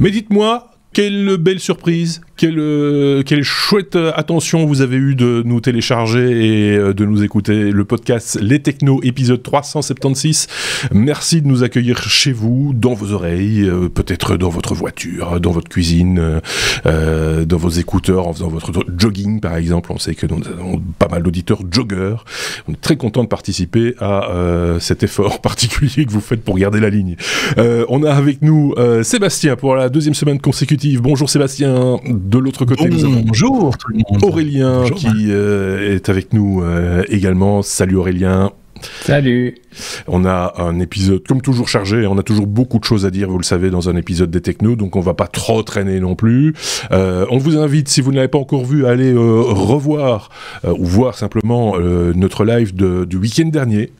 Mais dites-moi, quelle belle surprise, quelle chouette attention vous avez eu de nous télécharger et de nous écouter. Le podcast Les Technos, épisode 376. Merci de nous accueillir chez vous, dans vos oreilles, peut-être dans votre voiture, dans votre cuisine, dans vos écouteurs, en faisant votre jogging par exemple. On sait que nous avons pas mal d'auditeurs joggeurs. On est très content de participer à cet effort particulier que vous faites pour garder la ligne. On a avec nous Sébastien pour la deuxième semaine consécutive. Bonjour Sébastien. De l'autre côté, nous avons bonjour tout le monde. Aurélien qui est avec nous également. Salut Aurélien. Salut. On a un épisode comme toujours chargé, on a toujours beaucoup de choses à dire, vous le savez, dans un épisode des Technos, donc on va pas trop traîner non plus. On vous invite, si vous ne l'avez pas encore vu, à aller revoir ou voir simplement notre live du week-end dernier,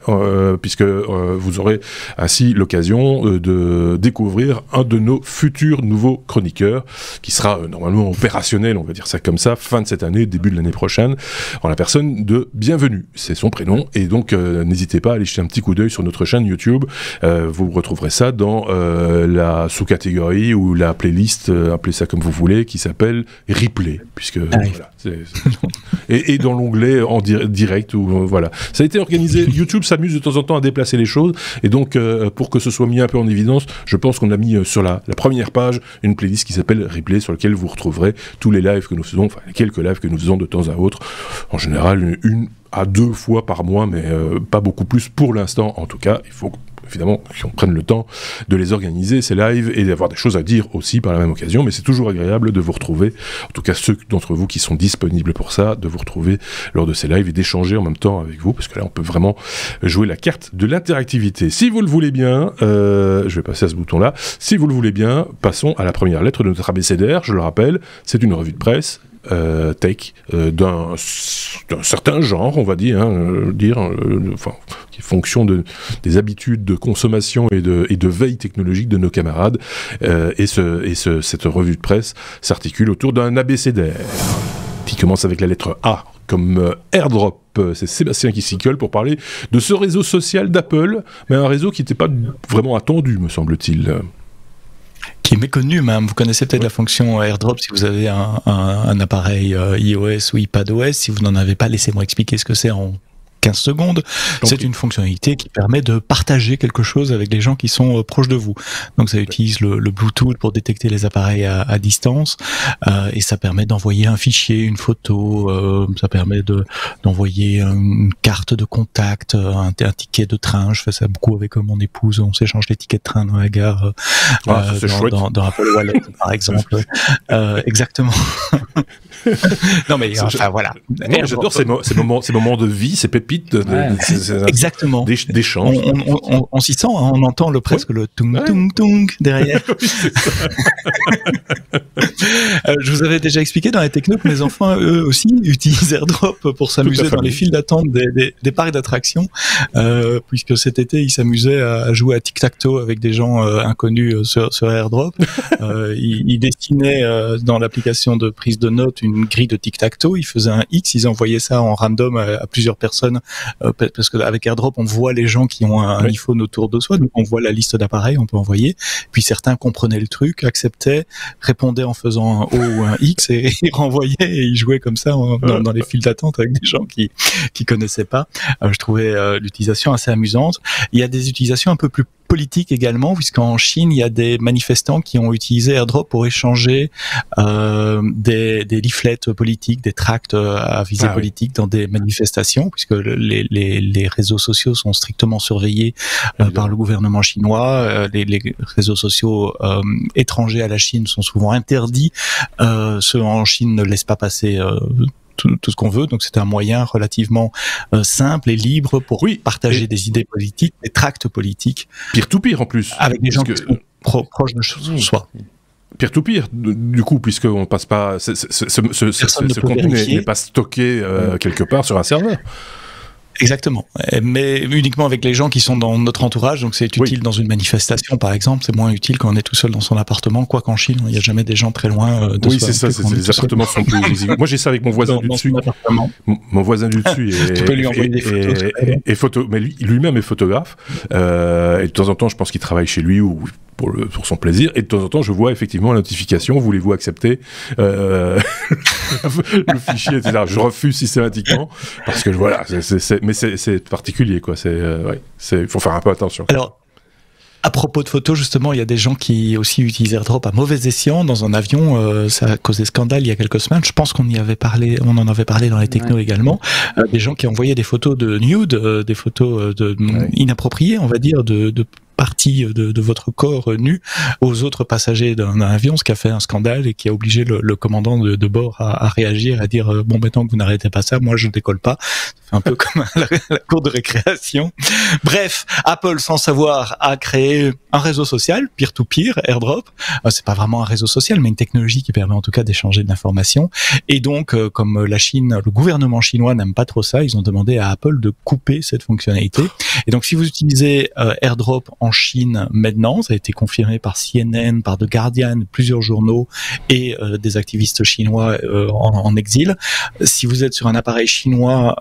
puisque vous aurez ainsi l'occasion de découvrir un de nos futurs nouveaux chroniqueurs, qui sera normalement opérationnel, on va dire ça comme ça, fin de cette année, début de l'année prochaine, en la personne de Bienvenue, c'est son prénom, et donc n'hésitez pas à aller jeter un petit coup d'œil sur notre chaîne YouTube. Vous retrouverez ça dans la sous-catégorie ou la playlist, appelez ça comme vous voulez, qui s'appelle Replay, puisque voilà, et dans l'onglet en direct ou voilà. Ça a été organisé. YouTube s'amuse de temps en temps à déplacer les choses, et donc pour que ce soit mis un peu en évidence, je pense qu'on a mis sur la première page une playlist qui s'appelle Replay, sur laquelle vous retrouverez tous les lives que nous faisons, enfin quelques lives que nous faisons de temps à autre, en général une à 2 fois par mois, mais pas beaucoup plus pour l'instant. En tout cas, il faut évidemment qu'on prenne le temps de les organiser, ces lives, et d'avoir des choses à dire aussi par la même occasion, mais c'est toujours agréable de vous retrouver, en tout cas ceux d'entre vous qui sont disponibles pour ça, de vous retrouver lors de ces lives et d'échanger en même temps avec vous, parce que là on peut vraiment jouer la carte de l'interactivité. Si vous le voulez bien, je vais passer à ce bouton-là, si vous le voulez bien, passons à la première lettre de notre abécédaire. Je le rappelle, c'est une revue de presse tech d'un certain genre, on va dire, enfin, qui est fonction des habitudes de consommation et de veille technologique de nos camarades, et cette revue de presse s'articule autour d'un abécédaire qui commence avec la lettre A comme AirDrop. C'est Sébastien qui s'y colle pour parler de ce réseau social d'Apple, mais un réseau qui n'était pas vraiment attendu, me semble-t-il. Qui est méconnu même. Vous connaissez peut-être la fonction AirDrop si vous avez un appareil iOS ou iPadOS. Si vous n'en avez pas, laissez-moi expliquer ce que c'est en 15 secondes. C'est une fonctionnalité qui permet de partager quelque chose avec les gens qui sont proches de vous. Donc ça utilise le Bluetooth pour détecter les appareils à distance, et ça permet d'envoyer un fichier, une photo, ça permet d'envoyer une carte de contact, un ticket de train. Je fais ça beaucoup avec mon épouse, on s'échange les tickets de train dans la gare, dans Apple Wallet par exemple. Exactement. Non mais enfin voilà. Non, j'adore ces moments de vie, ces pépites exactement d'échange. On s'y sent, hein, on entend presque le tung tung tung derrière. Je vous avais déjà expliqué dans les technos que mes enfants eux aussi utilisent AirDrop pour s'amuser dans les files d'attente des parcs d'attractions, puisque cet été ils s'amusaient à jouer à tic-tac-toe avec des gens inconnus sur AirDrop. Ils dessinaient dans l'application de prise de notes une grille de tic-tac-toe, ils faisaient un X, ils envoyaient ça en random à plusieurs personnes, parce qu'avec AirDrop on voit les gens qui ont un iPhone autour de soi, donc on voit la liste d'appareils, on peut envoyer, puis certains comprenaient le truc, acceptaient, répondaient en faisant un O ou un X et ils renvoyaient, et ils jouaient comme ça dans les files d'attente avec des gens qui connaissaient pas. Je trouvais l'utilisation assez amusante. Il y a des utilisations un peu plus politique également, puisqu'en Chine, il y a des manifestants qui ont utilisé AirDrop pour échanger des leaflets politiques, des tracts à visée politique dans des manifestations, puisque les réseaux sociaux sont strictement surveillés par le gouvernement chinois. Les réseaux sociaux étrangers à la Chine sont souvent interdits. Ceux en Chine ne laissent pas passer tout ce qu'on veut, donc c'est un moyen relativement simple et libre pour partager des idées politiques, des tracts politiques. Peer-to-peer en plus. Avec des gens qui sont proches de soi. Peer-to-peer, du coup, puisqu'on passe pas, ce contenu n'est pas stocké quelque part sur un serveur. Exactement, mais uniquement avec les gens qui sont dans notre entourage, donc c'est utile dans une manifestation par exemple, c'est moins utile quand on est tout seul dans son appartement, quoi qu'en Chine, il n'y a jamais des gens très loin de soi. Oui, c'est ça, les appartements sont plus visibles. Moi j'ai ça avec mon voisin du dessus. Mon voisin du dessus tu peux lui envoyer des photos. Mais lui-même est photographe, et de temps en temps je pense qu'il travaille chez lui ou pour son plaisir. Et de temps en temps, je vois effectivement la notification, voulez-vous accepter le fichier, etc. Je refuse systématiquement parce que voilà, mais c'est particulier, quoi. Il faut faire un peu attention. Alors, à propos de photos, justement, il y a des gens qui aussi utilisent AirDrop à mauvais escient dans un avion. Ça a causé scandale il y a quelques semaines. Je pense qu'on en avait parlé dans les technos également. Des gens qui envoyaient des photos de nude, des photos inappropriées, on va dire, de partie de votre corps nu aux autres passagers d'un avion, ce qui a fait un scandale et qui a obligé le commandant de bord à réagir, à dire bon, maintenant que vous n'arrêtez pas ça, moi je ne décolle pas. C'est un peu comme la cour de récréation. Bref, Apple, sans savoir, a créé un réseau social, peer-to-peer, AirDrop. C'est pas vraiment un réseau social, mais une technologie qui permet en tout cas d'échanger de l'information. Et donc, comme la Chine, le gouvernement chinois n'aime pas trop ça, ils ont demandé à Apple de couper cette fonctionnalité. Et donc, si vous utilisez AirDrop en Chine maintenant, ça a été confirmé par CNN, par The Guardian, plusieurs journaux et des activistes chinois en exil. Si vous êtes sur un appareil chinois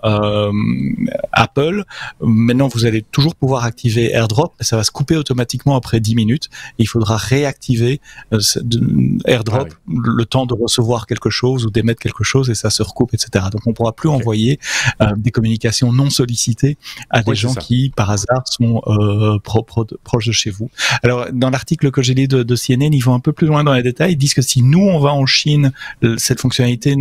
Apple, maintenant vous allez toujours pouvoir activer AirDrop, mais ça va se couper automatiquement après 10 minutes. Et il faudra réactiver AirDrop le temps de recevoir quelque chose ou d'émettre quelque chose et ça se recoupe, etc. Donc on ne pourra plus envoyer des communications non sollicitées à des gens qui, par hasard, sont proches de chez vous. Alors, dans l'article que j'ai lu de CNN, ils vont un peu plus loin dans les détails. Ils disent que si nous, on va en Chine, cette fonctionnalité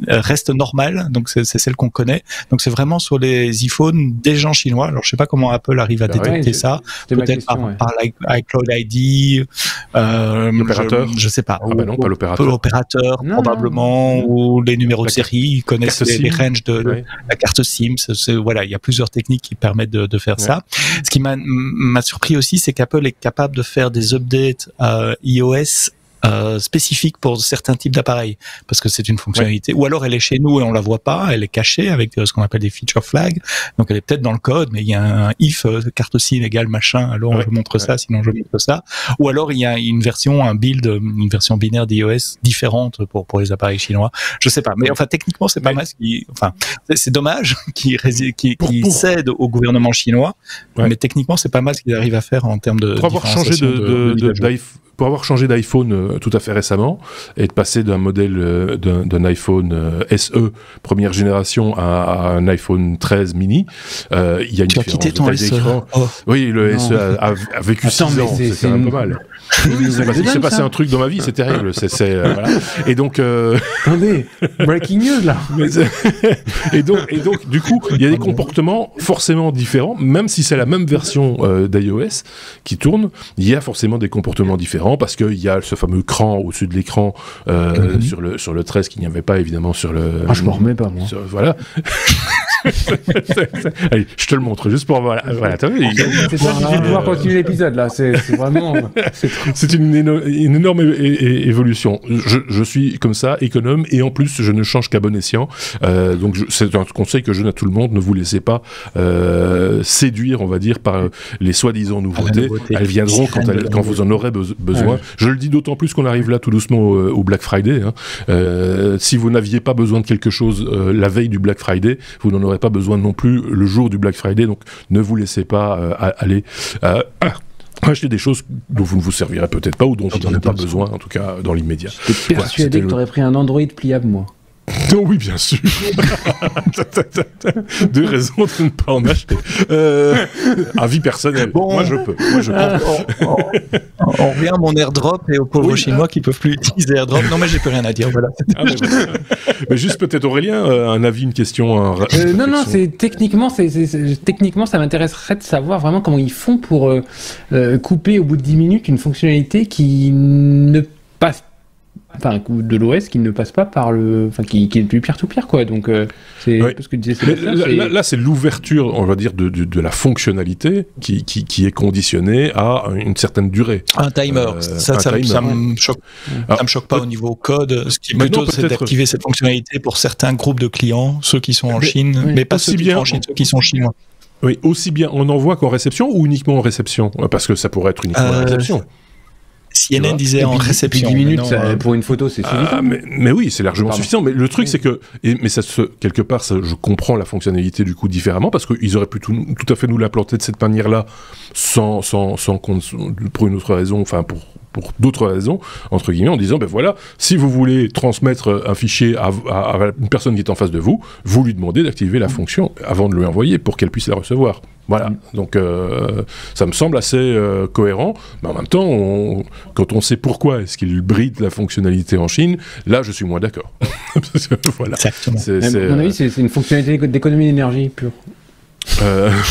reste normale. Donc, c'est celle qu'on connaît. Donc, c'est vraiment sur les iPhones des gens chinois. Alors, je sais pas comment Apple arrive à détecter ça. Peut-être par iCloud ID, l'opérateur. Je sais pas. Non, pas l'opérateur. L'opérateur, probablement, ou les numéros de série. Ils connaissent les ranges de la carte SIM. Voilà, il y a plusieurs techniques qui permettent de faire ça. Ce qui m'a surpris aussi, c'est qu'Apple est capable de faire des updates iOS spécifique pour certains types d'appareils, parce que c'est une fonctionnalité, ou alors elle est chez nous et on la voit pas, elle est cachée avec ce qu'on appelle des feature flags, donc elle est peut-être dans le code, mais il y a un if carte SIM égale machin, alors je montre ça, sinon je montre ça, ou alors il y a une version binaire d'iOS différente pour les appareils chinois, je sais pas, mais enfin techniquement c'est pas mal, c'est dommage qu'ils cèdent au gouvernement chinois, mais techniquement c'est pas mal ce qu'ils arrivent à faire en termes de pour avoir changé pour avoir changé d'iPhone tout à fait récemment et de passer d'un modèle d'un iPhone SE première génération à un iPhone 13 mini, il y a une différence. Tu as quitté ton SE. Oui, le SE a vécu 6 ans, c'est un peu mal. Il s'est passé un truc dans ma vie, c'est terrible. Voilà. Et donc, attendez, breaking news là. et donc, du coup, il y a des comportements forcément différents, même si c'est la même version d'iOS qui tourne, il y a forcément des comportements différents parce qu'il y a ce fameux cran au-dessus de l'écran sur le 13 qu'il n'y avait pas évidemment sur le. Ah, je m'en remets pas moi. Voilà. Allez, je te le montre juste pour voilà t'as vu, c'est ça qui fait pouvoir continuer l'épisode là, c'est vraiment c'est une énorme évolution. Je suis comme ça, économe, et en plus je ne change qu'à bon escient, donc c'est un conseil que je donne à tout le monde, ne vous laissez pas séduire, on va dire, par les soi-disant nouveautés. Elles viendront quand vous en aurez besoin. Je le dis d'autant plus qu'on arrive là tout doucement au Black Friday, si vous n'aviez pas besoin de quelque chose la veille du Black Friday, vous n'en aurez pas besoin non plus le jour du Black Friday, donc ne vous laissez pas aller acheter des choses dont vous ne vous servirez peut-être pas ou dont vous n'en avez pas besoin, en tout cas dans l'immédiat. J'étais persuadé que tu aurais pris un Android pliable, moi. Non, oui, bien sûr. Deux raisons de ne pas en acheter. Avis personnel. Bon, moi, je peux. On revient à mon AirDrop et aux pauvres Chinois qui peuvent plus utiliser AirDrop. Non, mais j'ai plus rien à dire. Voilà. Mais juste peut-être Aurélien, un avis, une question. Non, c'est techniquement, ça m'intéresserait de savoir vraiment comment ils font pour couper au bout de 10 minutes une fonctionnalité qui ne passe de l'OS qui ne passe pas par qui est du peer-to-peer, quoi. Donc c'est parce que là c'est l'ouverture, on va dire, de la fonctionnalité qui est conditionnée à une certaine durée. Un timer. Ça me choque. Ça me choque pas au niveau code. Ce qui est plutôt, c'est d'activer cette fonctionnalité pour certains groupes de clients, ceux qui sont en Chine, mais pas ceux qui sont en Chine, ceux qui sont chinois. Oui, aussi bien en envoi qu'en réception, ou uniquement en réception, parce que ça pourrait être uniquement en réception. CNN disait en réception. 10 minutes pour une photo, c'est suffisant. Mais oui, c'est largement suffisant. Mais le truc, c'est que, mais quelque part, je comprends la fonctionnalité du coup différemment, parce qu'ils auraient pu tout à fait nous l'implanter de cette manière-là, sans pour une autre raison, enfin pour d'autres raisons, entre guillemets, en disant, ben voilà, si vous voulez transmettre un fichier à une personne qui est en face de vous, vous lui demandez d'activer la fonction avant de lui envoyer pour qu'elle puisse la recevoir. Voilà, donc ça me semble assez cohérent, mais en même temps, quand on sait pourquoi est-ce qu'il bride la fonctionnalité en Chine, là je suis moins d'accord. Voilà. Exactement. À mon avis, c'est une fonctionnalité d'économie d'énergie pure.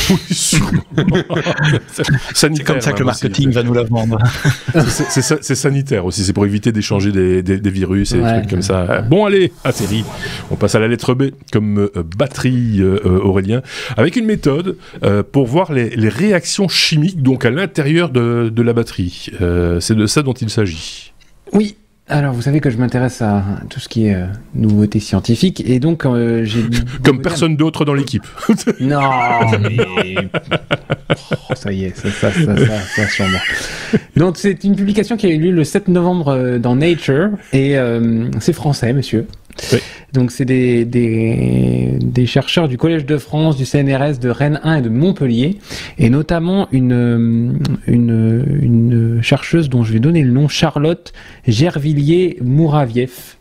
Oui, sûrement. C'est comme ça que le marketing va nous la vendre. C'est sanitaire aussi, c'est pour éviter d'échanger des virus et des trucs comme ça. Bon, allez, série. On passe à la lettre B, comme batterie, Aurélien, avec une méthode pour voir les réactions chimiques donc à l'intérieur de la batterie. C'est de ça dont il s'agit. Oui. Alors, vous savez que je m'intéresse à tout ce qui est nouveauté scientifique, et donc j'ai... Comme personne d'autre dans l'équipe. Non, mais... ça y est, ça sûrement. Donc, c'est une publication qui a eu lieu le 7 novembre dans Nature, et c'est français, monsieur. Oui. Donc, c'est des chercheurs du Collège de France, du CNRS, de Rennes 1 et de Montpellier, et notamment une chercheuse dont je vais donner le nom, Charlotte Gervillier-Mouravieff,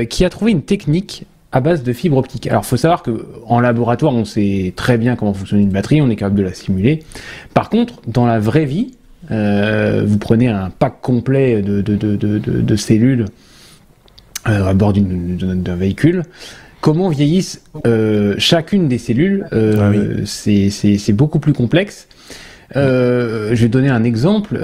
qui a trouvé une technique à base de fibre optique. Alors, il faut savoir qu'en laboratoire, on sait très bien comment fonctionne une batterie, on est capable de la simuler. Par contre, dans la vraie vie, vous prenez un pack complet de cellules à bord d'un véhicule. Comment vieillissent chacune des cellules, c'est beaucoup plus complexe. Je vais donner un exemple,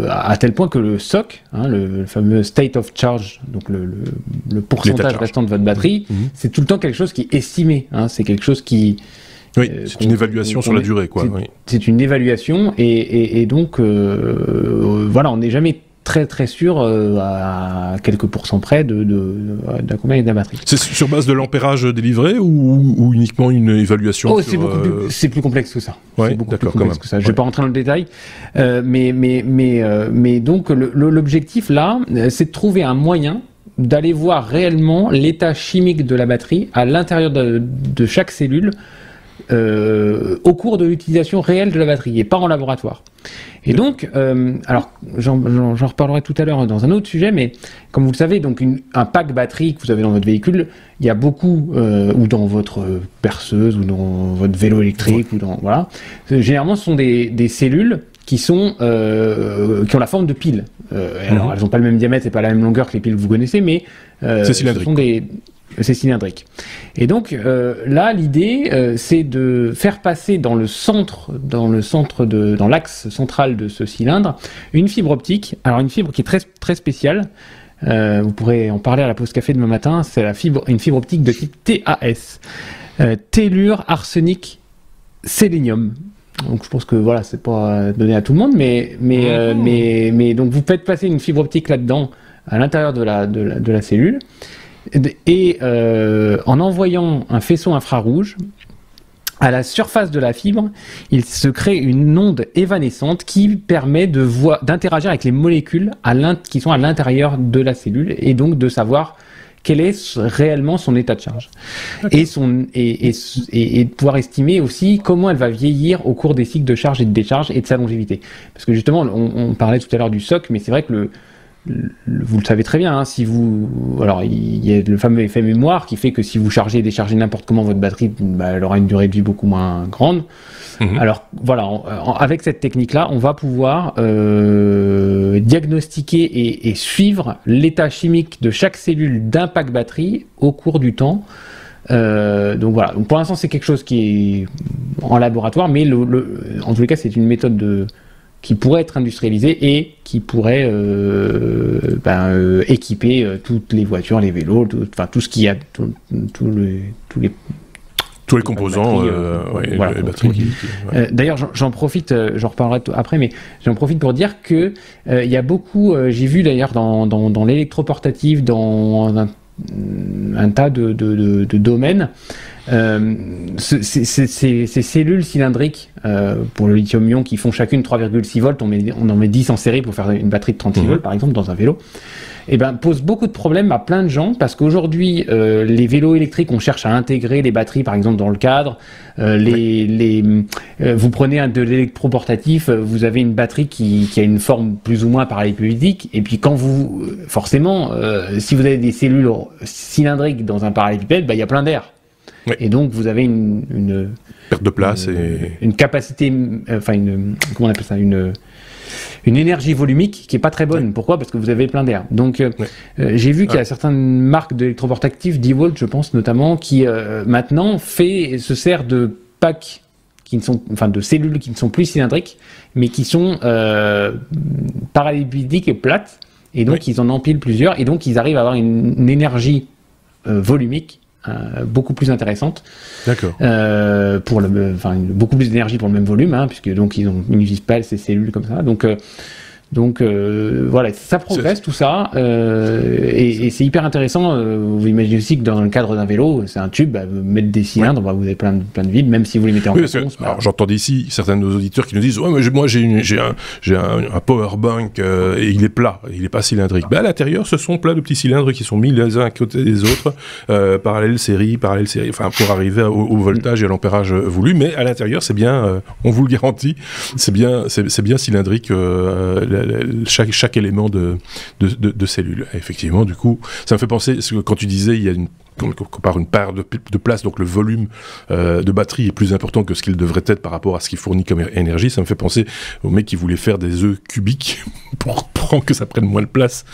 à tel point que le SOC, le fameux state of charge, donc le pourcentage restant de votre batterie, c'est tout le temps quelque chose qui est estimé. C'est quelque chose qui... Oui, c'est une évaluation sur la durée, quoi. C'est une évaluation, et donc, voilà, on n'est jamais très très sûr à quelques pourcents près de combien il y a de la batterie. C'est sur base de l'ampérage délivré ou uniquement une évaluation c'est plus complexe que ça. Ouais, c'est beaucoup plus complexe que ça. Je vais pas rentrer dans le détail, mais donc l'objectif là, c'est de trouver un moyen d'aller voir réellement l'état chimique de la batterie à l'intérieur de chaque cellule au cours de l'utilisation réelle de la batterie et pas en laboratoire. Et donc, alors j'en reparlerai tout à l'heure dans un autre sujet, mais comme vous le savez, donc un pack batterie que vous avez dans votre véhicule, il y a beaucoup, ou dans votre perceuse, ou dans votre vélo électrique, ou dans voilà. Généralement, ce sont des cellules qui ont la forme de piles. Alors, elles n'ont pas le même diamètre et pas la même longueur que les piles que vous connaissez, mais c'est cylindrique. C'est cylindrique. Et donc là, l'idée, c'est de faire passer dans l'axe central de ce cylindre, une fibre optique. Alors une fibre qui est très très spéciale. Vous pourrez en parler à la pause café demain matin. C'est une fibre optique de type TAS, tellure, arsenic, sélénium. Donc je pense que voilà, c'est pas donné à tout le monde, mais donc vous faites passer une fibre optique là-dedans, à l'intérieur de la cellule. Et en envoyant un faisceau infrarouge à la surface de la fibre, il se crée une onde évanescente qui permet d'interagir avec les molécules qui sont à l'intérieur de la cellule et donc de savoir quel est réellement son état de charge et de pouvoir estimer aussi comment elle va vieillir au cours des cycles de charge et de décharge et de sa longévité. Parce que justement, on parlait tout à l'heure du SOC, mais c'est vrai que vous le savez très bien, alors il y a le fameux effet mémoire qui fait que si vous chargez et déchargez n'importe comment votre batterie, elle aura une durée de vie beaucoup moins grande. Alors voilà, avec cette technique-là, on va pouvoir diagnostiquer et suivre l'état chimique de chaque cellule d'un pack batterie au cours du temps. Donc voilà, donc pour l'instant c'est quelque chose qui est en laboratoire, mais en tous les cas c'est une méthode qui pourrait être industrialisée et qui pourrait équiper toutes les voitures, les vélos, tout ce qu'il y a, tous les composants, voilà, les batteries. D'ailleurs, j'en profite, j'en reparlerai après, mais j'en profite pour dire que il y a beaucoup, j'ai vu d'ailleurs dans l'électroportatif, dans un tas de domaines, Ces cellules cylindriques pour le lithium-ion qui font chacune 3,6 volts, on en met 10 en série pour faire une batterie de 36 volts par exemple dans un vélo, et pose beaucoup de problèmes à plein de gens parce qu'aujourd'hui les vélos électriques, on cherche à intégrer les batteries par exemple dans le cadre. Vous prenez de l'électroportatif, vous avez une batterie qui a une forme plus ou moins parallélépipédique, et puis quand forcément si vous avez des cellules cylindriques dans un parallélépipède, il y a plein d'air. Oui. Et donc vous avez une perte de place une capacité, comment on appelle ça, une énergie volumique qui est pas très bonne. Pourquoi ? Parce que vous avez plein d'air. Donc j'ai vu qu'il y a certaines marques d'électroportatifs, DeWalt je pense notamment, qui maintenant se sert de packs de cellules qui ne sont plus cylindriques, mais qui sont parallélépipédiques et plates, et donc ils en empilent plusieurs, et donc ils arrivent à avoir une énergie volumique beaucoup plus intéressante. D'accord. Beaucoup plus d'énergie pour le même volume, puisque donc ils n'utilisent pas ces cellules comme ça. Donc voilà, ça progresse tout ça, et c'est hyper intéressant. Vous imaginez aussi que dans le cadre d'un vélo, c'est un tube, mettre des cylindres, vous avez plein de vides, même si vous les mettez en carton. Alors j'entends d'ici certains de nos auditeurs qui nous disent mais moi j'ai un power bank et il est plat, il est pas cylindrique. À l'intérieur, ce sont plein de petits cylindres qui sont mis les uns à côté des autres, parallèle série, pour arriver au voltage et à l'ampérage voulu. Mais à l'intérieur, c'est bien, on vous le garantit, c'est bien cylindrique. Chaque élément de cellule. Et effectivement, du coup, ça me fait penser, quand tu disais, il y a qu'on compare une paire de place, donc le volume de batterie est plus important que ce qu'il devrait être par rapport à ce qu'il fournit comme énergie. Ça me fait penser aux mecs qui voulaient faire des œufs cubiques pour que ça prenne moins de place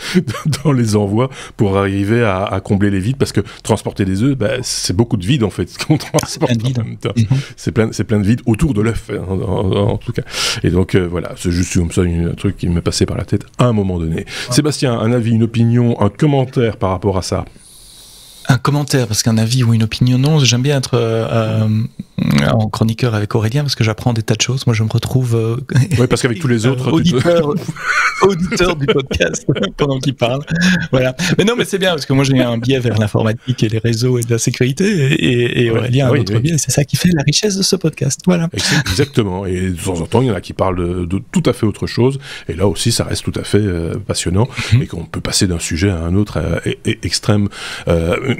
dans les envois pour arriver à combler les vides, parce que transporter des œufs, c'est beaucoup de vide en fait qu'on transporte en même temps. C'est plein de vide autour de l'œuf en tout cas. Et donc voilà, c'est juste comme ça un truc qui m'est passé par la tête à un moment donné. Sébastien, un avis, une opinion, un commentaire par rapport à ça? Un commentaire, parce qu'un avis ou une opinion, non. J'aime bien être en chroniqueur avec Aurélien, parce que j'apprends des tas de choses. Moi, je me retrouve... oui, parce qu'avec tous les autres... auditeur du podcast pendant qu'il parle. Voilà. Mais non, mais c'est bien, parce que moi, j'ai un biais vers l'informatique et les réseaux et de la sécurité, et Aurélien a un autre biais, et c'est ça qui fait la richesse de ce podcast. Voilà. Exactement. Et de temps en temps, il y en a qui parlent de tout à fait autre chose, et là aussi, ça reste tout à fait passionnant, et qu'on peut passer d'un sujet à un autre extrême.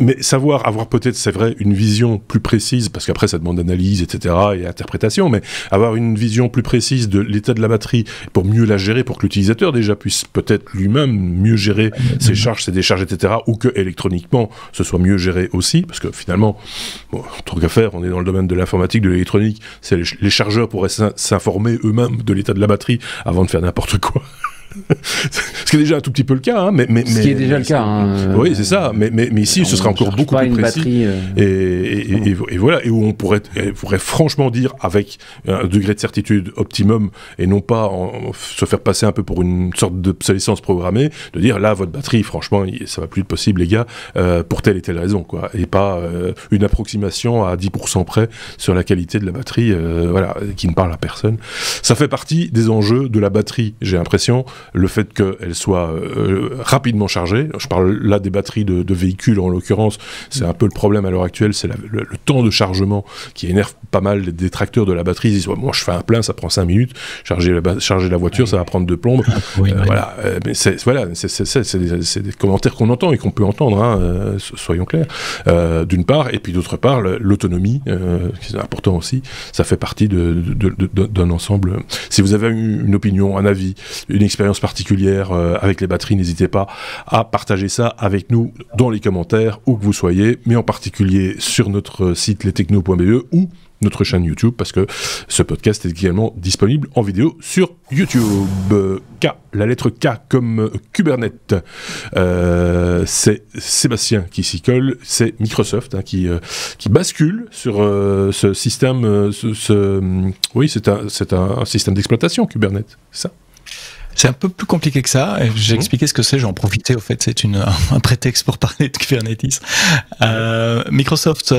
Mais avoir peut-être, c'est vrai, une vision plus précise, parce qu'après ça demande analyse, etc., et interprétation, mais avoir une vision plus précise de l'état de la batterie pour mieux la gérer, pour que l'utilisateur déjà puisse peut-être lui-même mieux gérer ses charges, ses décharges, etc., ou que électroniquement ce soit mieux géré aussi, parce que finalement, tant qu'à faire, on est dans le domaine de l'informatique, de l'électronique, les chargeurs pourraient s'informer eux-mêmes de l'état de la batterie avant de faire n'importe quoi. Ce qui est déjà un tout petit peu le cas, mais ce qui est déjà le cas. Oui, c'est ça. Mais ici, ce sera encore beaucoup plus précis. Et voilà, et où on pourrait franchement dire avec un degré de certitude optimum, et non pas se faire passer un peu pour une sorte d'obsolescence programmée, de dire là, votre batterie, franchement, ça va plus être possible, les gars, pour telle et telle raison, quoi, et pas une approximation à 10% près sur la qualité de la batterie, voilà, qui ne parle à personne. Ça fait partie des enjeux de la batterie, j'ai l'impression. Le fait qu'elle soit rapidement chargée, je parle là des batteries de véhicules en l'occurrence, c'est un peu le problème à l'heure actuelle, c'est le temps de chargement qui énerve pas mal les détracteurs de la batterie. Ils disent moi je fais un plein, ça prend 5 minutes, charger la voiture, ça va prendre 2 plombes. Voilà, mais c'est des commentaires qu'on entend et qu'on peut entendre, soyons clairs, d'une part, et puis d'autre part l'autonomie, c'est important aussi, ça fait partie d'un ensemble. Si vous avez une opinion, un avis, une expérience particulière avec les batteries, n'hésitez pas à partager ça avec nous dans les commentaires, où que vous soyez, mais en particulier sur notre site lestechno.be ou notre chaîne YouTube, parce que ce podcast est également disponible en vidéo sur YouTube. La lettre K comme Kubernetes. C'est Sébastien qui s'y colle, c'est Microsoft qui bascule sur ce système. Oui, c'est un système d'exploitation Kubernetes, c'est ça? C'est un peu plus compliqué que ça. J'ai expliqué ce que c'est, j'en profitais. Au fait, c'est un prétexte pour parler de Kubernetes. Microsoft,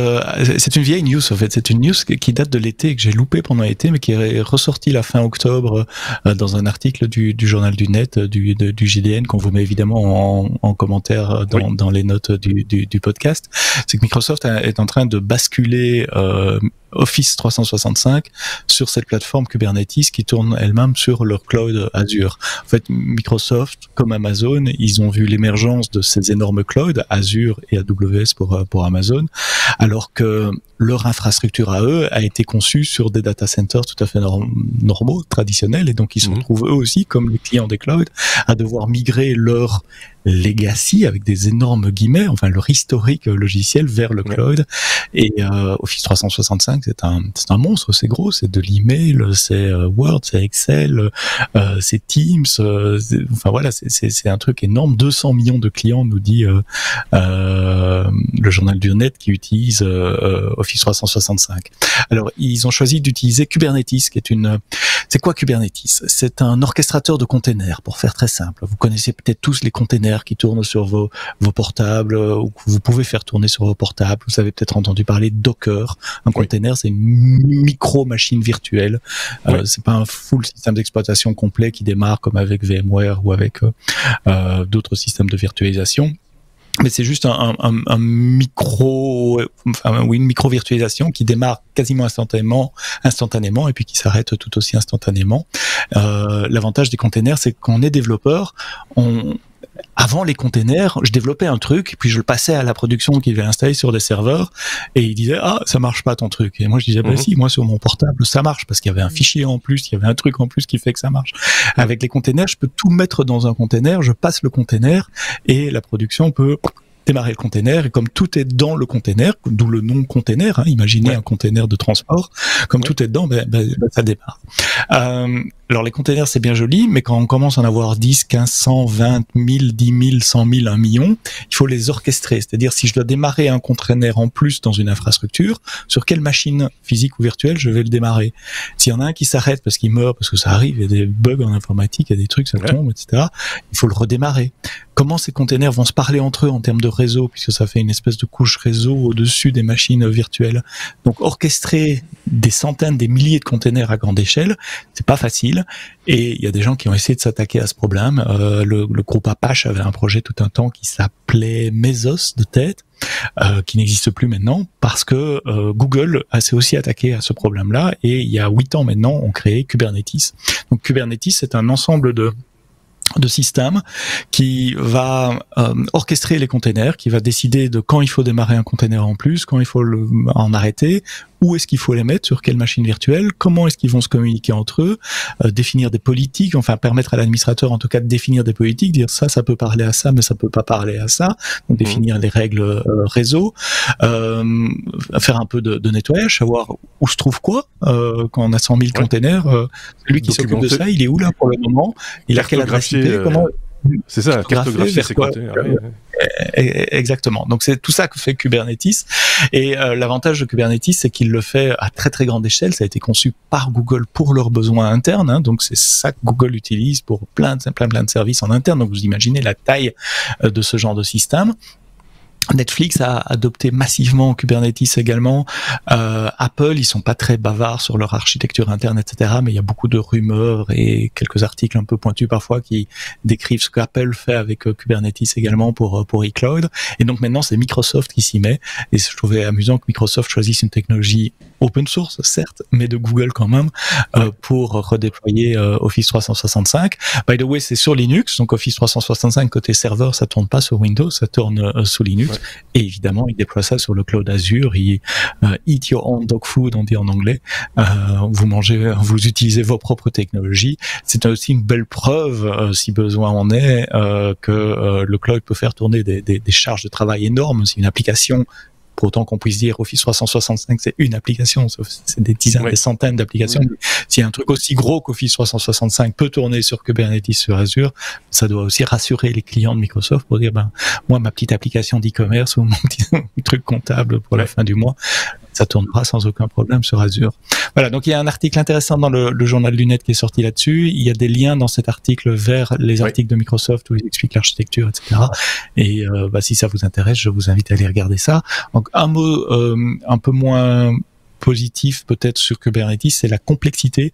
c'est une vieille news. En fait, c'est une news qui date de l'été et que j'ai loupé pendant l'été, mais qui est ressortie la fin octobre dans un article du journal du net, du JDN, qu'on vous met évidemment en commentaire dans les notes du podcast. C'est que Microsoft est en train de basculer Office 365 sur cette plateforme Kubernetes qui tourne elle-même sur leur cloud Azure. En fait, Microsoft, comme Amazon, ils ont vu l'émergence de ces énormes clouds, Azure et AWS pour Amazon, alors que leur infrastructure à eux a été conçue sur des data centers tout à fait normaux, traditionnels, et donc ils se retrouvent eux aussi, comme les clients des clouds, à devoir migrer leur legacy, avec des énormes guillemets, enfin leur historique logiciel vers le cloud. Et Office 365, c'est un monstre, c'est gros, c'est de l'email, c'est Word, c'est Excel, c'est Teams, enfin voilà, c'est un truc énorme. 200 millions de clients, nous dit le journal du net, qui utilise Office 365. Alors, ils ont choisi d'utiliser Kubernetes, qui est c'est quoi Kubernetes? C'est un orchestrateur de containers, pour faire très simple. Vous connaissez peut-être tous les containers qui tournent sur vos portables, ou que vous pouvez faire tourner sur vos portables. Vous avez peut-être entendu parler de Docker. Un container, c'est une micro-machine virtuelle. C'est pas un full système d'exploitation complet qui démarre comme avec VMware ou avec d'autres systèmes de virtualisation. Mais c'est juste une micro-virtualisation qui démarre quasiment instantanément et puis qui s'arrête tout aussi instantanément. L'avantage des containers, c'est que quand on est développeur, avant les containers, je développais un truc, puis je le passais à la production qui devait l'installer sur des serveurs, et ils disaient ça marche pas ton truc. Et moi je disais si, moi sur mon portable ça marche, parce qu'il y avait un fichier en plus, il y avait un truc en plus qui fait que ça marche. Avec les containers, je peux tout mettre dans un container, je passe le container et la production peut démarrer le container, et comme tout est dans le container, d'où le nom container, imaginez un container de transport, comme tout est dedans, ça démarre. Alors les containers, c'est bien joli, mais quand on commence à en avoir 10, 15, 100, 20 000, 10 000, 100 000, 1 million, il faut les orchestrer. C'est-à-dire, si je dois démarrer un container en plus dans une infrastructure, sur quelle machine physique ou virtuelle je vais le démarrer? S'il y en a un qui s'arrête parce qu'il meurt, parce que ça arrive, il y a des bugs en informatique, il y a des trucs, ça tombe, etc., il faut le redémarrer. Comment ces containers vont se parler entre eux en termes de réseau, puisque ça fait une espèce de couche réseau au-dessus des machines virtuelles. Donc, orchestrer des centaines, des milliers de containers à grande échelle, c'est pas facile. Et il y a des gens qui ont essayé de s'attaquer à ce problème. Le groupe Apache avait un projet tout un temps qui s'appelait Mesos de tête, qui n'existe plus maintenant, parce que Google s'est aussi attaqué à ce problème-là, et il y a 8 ans maintenant, on créé Kubernetes. Donc Kubernetes, c'est un ensemble de système qui va orchestrer les containers, qui va décider de quand il faut démarrer un container en plus, quand il faut en arrêter, où est-ce qu'il faut les mettre, sur quelle machine virtuelle, comment est-ce qu'ils vont se communiquer entre eux, définir des politiques, enfin permettre à l'administrateur en tout cas de définir des politiques, dire ça peut parler à ça, mais ça peut pas parler à ça, donc définir les règles réseau, faire un peu de nettoyage, savoir où se trouve quoi, quand on a 100 000 containers, celui qui s'occupe de ça, il est où là pour le moment, il a quelle adresse IP, comment... C'est ça, cartographier ces containers. Exactement. Donc c'est tout ça que fait Kubernetes. Et l'avantage de Kubernetes, c'est qu'il le fait à très très grande échelle. Ça a été conçu par Google pour leurs besoins internes. Donc c'est ça que Google utilise pour plein de services en interne. Donc vous imaginez la taille de ce genre de système. Netflix a adopté massivement Kubernetes également. Apple, ils sont pas très bavards sur leur architecture interne, etc. Mais il y a beaucoup de rumeurs et quelques articles un peu pointus parfois qui décrivent ce qu'Apple fait avec Kubernetes également pour iCloud. Et donc maintenant, c'est Microsoft qui s'y met. Et je trouvais amusant que Microsoft choisisse une technologie open source, certes, mais de Google quand même, pour redéployer Office 365. By the way, c'est sur Linux. Donc Office 365 côté serveur, ça tourne pas sur Windows, ça tourne sous Linux. Et évidemment, il déploie ça sur le cloud Azure. Il eat your own dog food, on dit en anglais. Vous utilisez vos propres technologies. C'est aussi une belle preuve, si besoin en est, que le cloud peut faire tourner des charges de travail énormes. C'est une application. Pour autant qu'on puisse dire Office 365, c'est une application, c'est des dizaines, des centaines d'applications. S'il y a un truc aussi gros qu'Office 365 peut tourner sur Kubernetes, sur Azure, ça doit aussi rassurer les clients de Microsoft pour dire, moi, ma petite application d'e-commerce ou mon petit truc comptable pour la fin du mois ça tournera sans aucun problème sur Azure. Voilà, donc il y a un article intéressant dans le journal du net qui est sorti là-dessus. Il y a des liens dans cet article vers les articles de Microsoft où ils expliquent l'architecture, etc. Et si ça vous intéresse, je vous invite à aller regarder ça. Donc un mot un peu moins positif peut-être sur Kubernetes, c'est la complexité.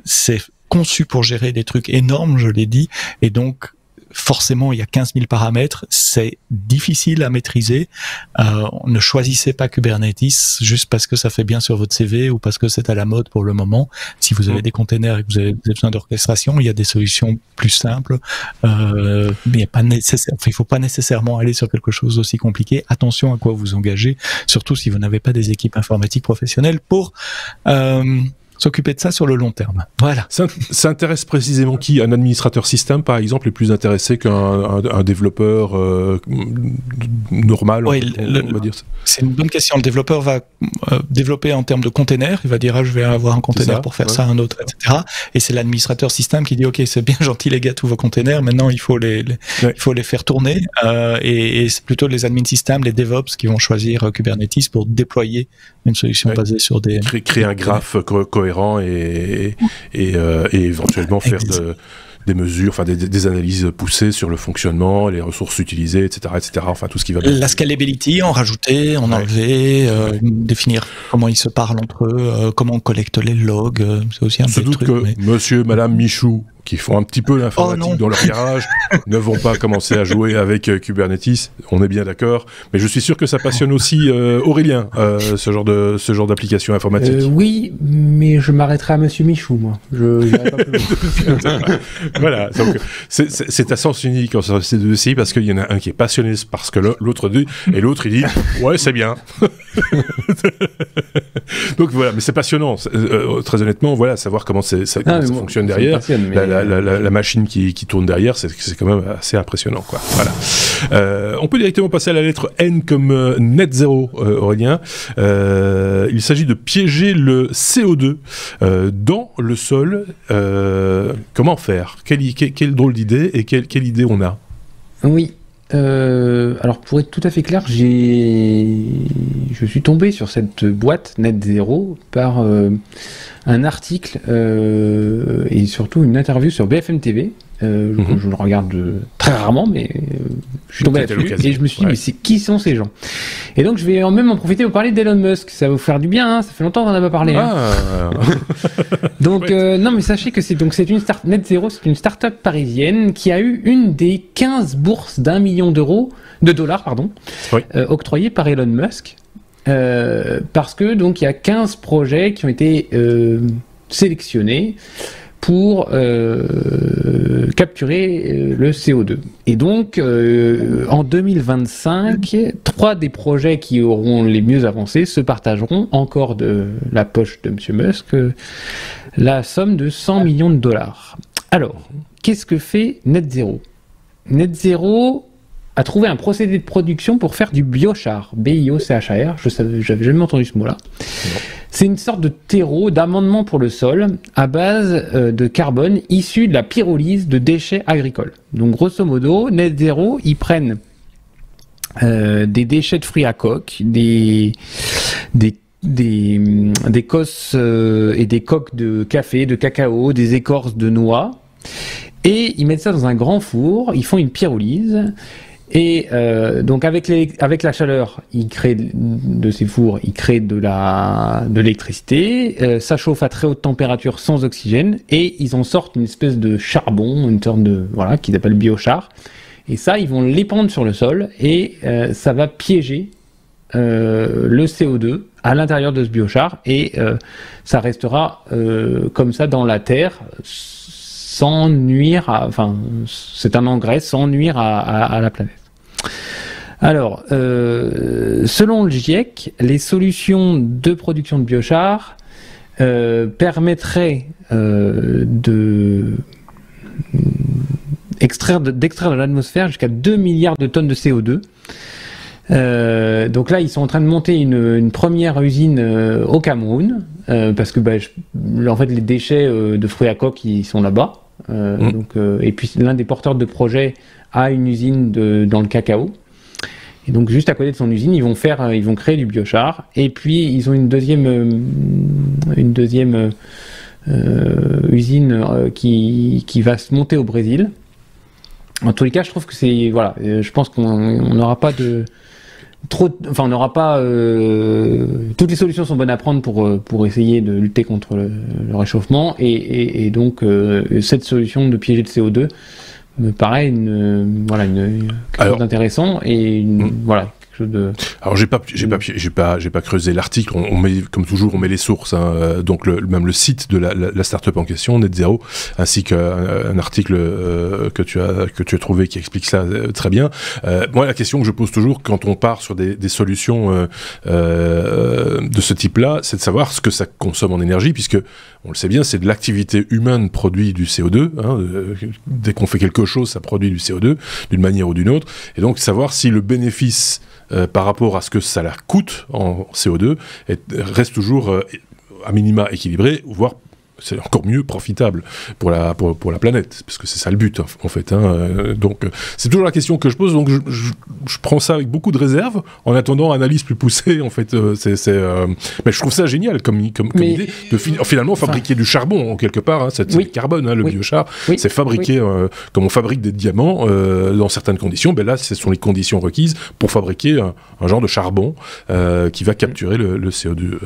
C'est conçu pour gérer des trucs énormes, je l'ai dit, et donc forcément, il y a 15 000 paramètres, c'est difficile à maîtriser. Ne choisissez pas Kubernetes juste parce que ça fait bien sur votre CV ou parce que c'est à la mode pour le moment. Si vous avez des containers et que vous avez besoin d'orchestration, il y a des solutions plus simples. Mais il faut pas nécessairement aller sur quelque chose d'aussi compliqué. Attention à quoi vous engagez, surtout si vous n'avez pas des équipes informatiques professionnelles pour s'occuper de ça sur le long terme. Voilà. Ça intéresse précisément qui ? Un administrateur système, par exemple, est plus intéressé qu'un développeur normal, on va dire ça. C'est une bonne question. Le développeur va développer en termes de containers. Il va dire, je vais avoir un container pour faire ça, un autre, etc. Et c'est l'administrateur système qui dit, OK, c'est bien gentil les gars, tous vos containers. Maintenant, il faut les faire tourner. Et c'est plutôt les admin systems, les DevOps qui vont choisir Kubernetes pour déployer une solution basée sur des... Créer un graphe cohérent et éventuellement faire des mesures, enfin des analyses poussées sur le fonctionnement, les ressources utilisées, etc., enfin tout ce qui va bien. La scalability, en rajouter, en enlever, définir comment ils se parlent entre eux, comment on collecte les logs, c'est aussi un peu le truc. Que monsieur, madame Michou, qui font un petit peu l'informatique dans leur garage, ne vont pas commencer à jouer avec Kubernetes, on est bien d'accord, mais je suis sûr que ça passionne aussi Aurélien, ce genre d'application informatique. Oui, mais je m'arrêterai à monsieur Michou, moi. Je n'irai pas plus loin. Voilà, donc c'est à sens unique entre ces deux-ci, parce qu'il y en a un qui est passionné parce que l'autre dit, et l'autre il dit « Ouais, c'est bien ». Donc voilà, mais c'est passionnant, très honnêtement, voilà, savoir comment ça fonctionne derrière. La machine qui tourne derrière, c'est quand même assez impressionnant, quoi. Voilà. On peut directement passer à la lettre N comme net zéro, Aurélien. Il s'agit de piéger le CO2 dans le sol. Comment faire ? Quelle drôle d'idée et quelle idée on a ? Oui. Alors pour être tout à fait clair, je suis tombé sur cette boîte Net Zero par un article et surtout une interview sur BFM TV. Je le regarde très rarement, mais je suis tombé là-dessus et je me suis dit, mais qui sont ces gens ? Et donc je vais même en profiter pour parler d'Elon Musk. Ça va vous faire du bien, hein, ça fait longtemps qu'on n'en a pas parlé. Donc non, mais sachez que c'est une Net Zero, c'est une start-up parisienne qui a eu une des 15 bourses d'$1 million octroyées par Elon Musk. Parce que donc il y a 15 projets qui ont été sélectionnés pour capturer le CO2. Et donc, en 2025, 3 des projets qui auront les mieux avancés se partageront encore de la poche de M. Musk la somme de $100 millions. Alors, qu'est-ce que fait Net Zero ? Net Zero a trouvé un procédé de production pour faire du biochar, B-I-O-C-H-A-R, j'avais jamais entendu ce mot-là. Non. C'est une sorte de terreau, d'amendement pour le sol, à base de carbone issu de la pyrolyse de déchets agricoles. Donc grosso modo, Net Zero, ils prennent des déchets de fruits à coque, des cosses et des coques de café, de cacao, des écorces de noix, et ils mettent ça dans un grand four, ils font une pyrolyse. Et donc avec la chaleur, ils créent de ces fours, ils créent de l'électricité. Ça chauffe à très haute température sans oxygène et ils en sortent une espèce de charbon, une sorte de qu'ils appellent biochar. Et ça, ils vont l'épandre sur le sol et ça va piéger le CO2 à l'intérieur de ce biochar et ça restera comme ça dans la terre. Sans nuire c'est un engrais sans nuire à la planète. Alors, selon le GIEC, les solutions de production de biochar permettraient d'extraire de l'atmosphère jusqu'à 2 milliards de tonnes de CO2. Donc là, ils sont en train de monter une première usine au Cameroun, parce que en fait, les déchets de fruits à coque, ils sont là-bas. Et puis l'un des porteurs de projet a une usine dans le cacao. Et donc juste à côté de son usine, ils vont créer du biochar. Et puis ils ont une deuxième usine qui va se monter au Brésil. En tous les cas, je trouve que je pense qu'on n'aura pas on n'aura pas. Toutes les solutions sont bonnes à prendre pour essayer de lutter contre le réchauffement, et donc cette solution de piéger le CO2 me paraît quelque chose d'intéressant, et voilà. Alors j'ai pas creusé l'article. On met, comme toujours, on met les sources. Hein, donc même le site de la start-up en question, Net Zero, ainsi qu'un article que tu as trouvé qui explique ça très bien. Moi, la question que je pose toujours quand on part sur des solutions de ce type-là, c'est de savoir ce que ça consomme en énergie, puisque on le sait bien, c'est de l'activité humaine produit du CO2. Hein, dès qu'on fait quelque chose, ça produit du CO2 d'une manière ou d'une autre, et donc savoir si le bénéfice par rapport à ce que ça la coûte en CO2 reste toujours à minima équilibré, voire c'est encore mieux profitable pour la planète, parce que c'est ça le but en fait. Hein. Donc c'est toujours la question que je pose. Donc je prends ça avec beaucoup de réserve en attendant analyse plus poussée. En fait, mais je trouve ça génial comme idée de finalement fabriquer du charbon en quelque part. Hein, c'est le carbone, hein, le biochar. C'est fabriquer comme on fabrique des diamants dans certaines conditions. Ben là, ce sont les conditions requises pour fabriquer un genre de charbon qui va capturer le CO2.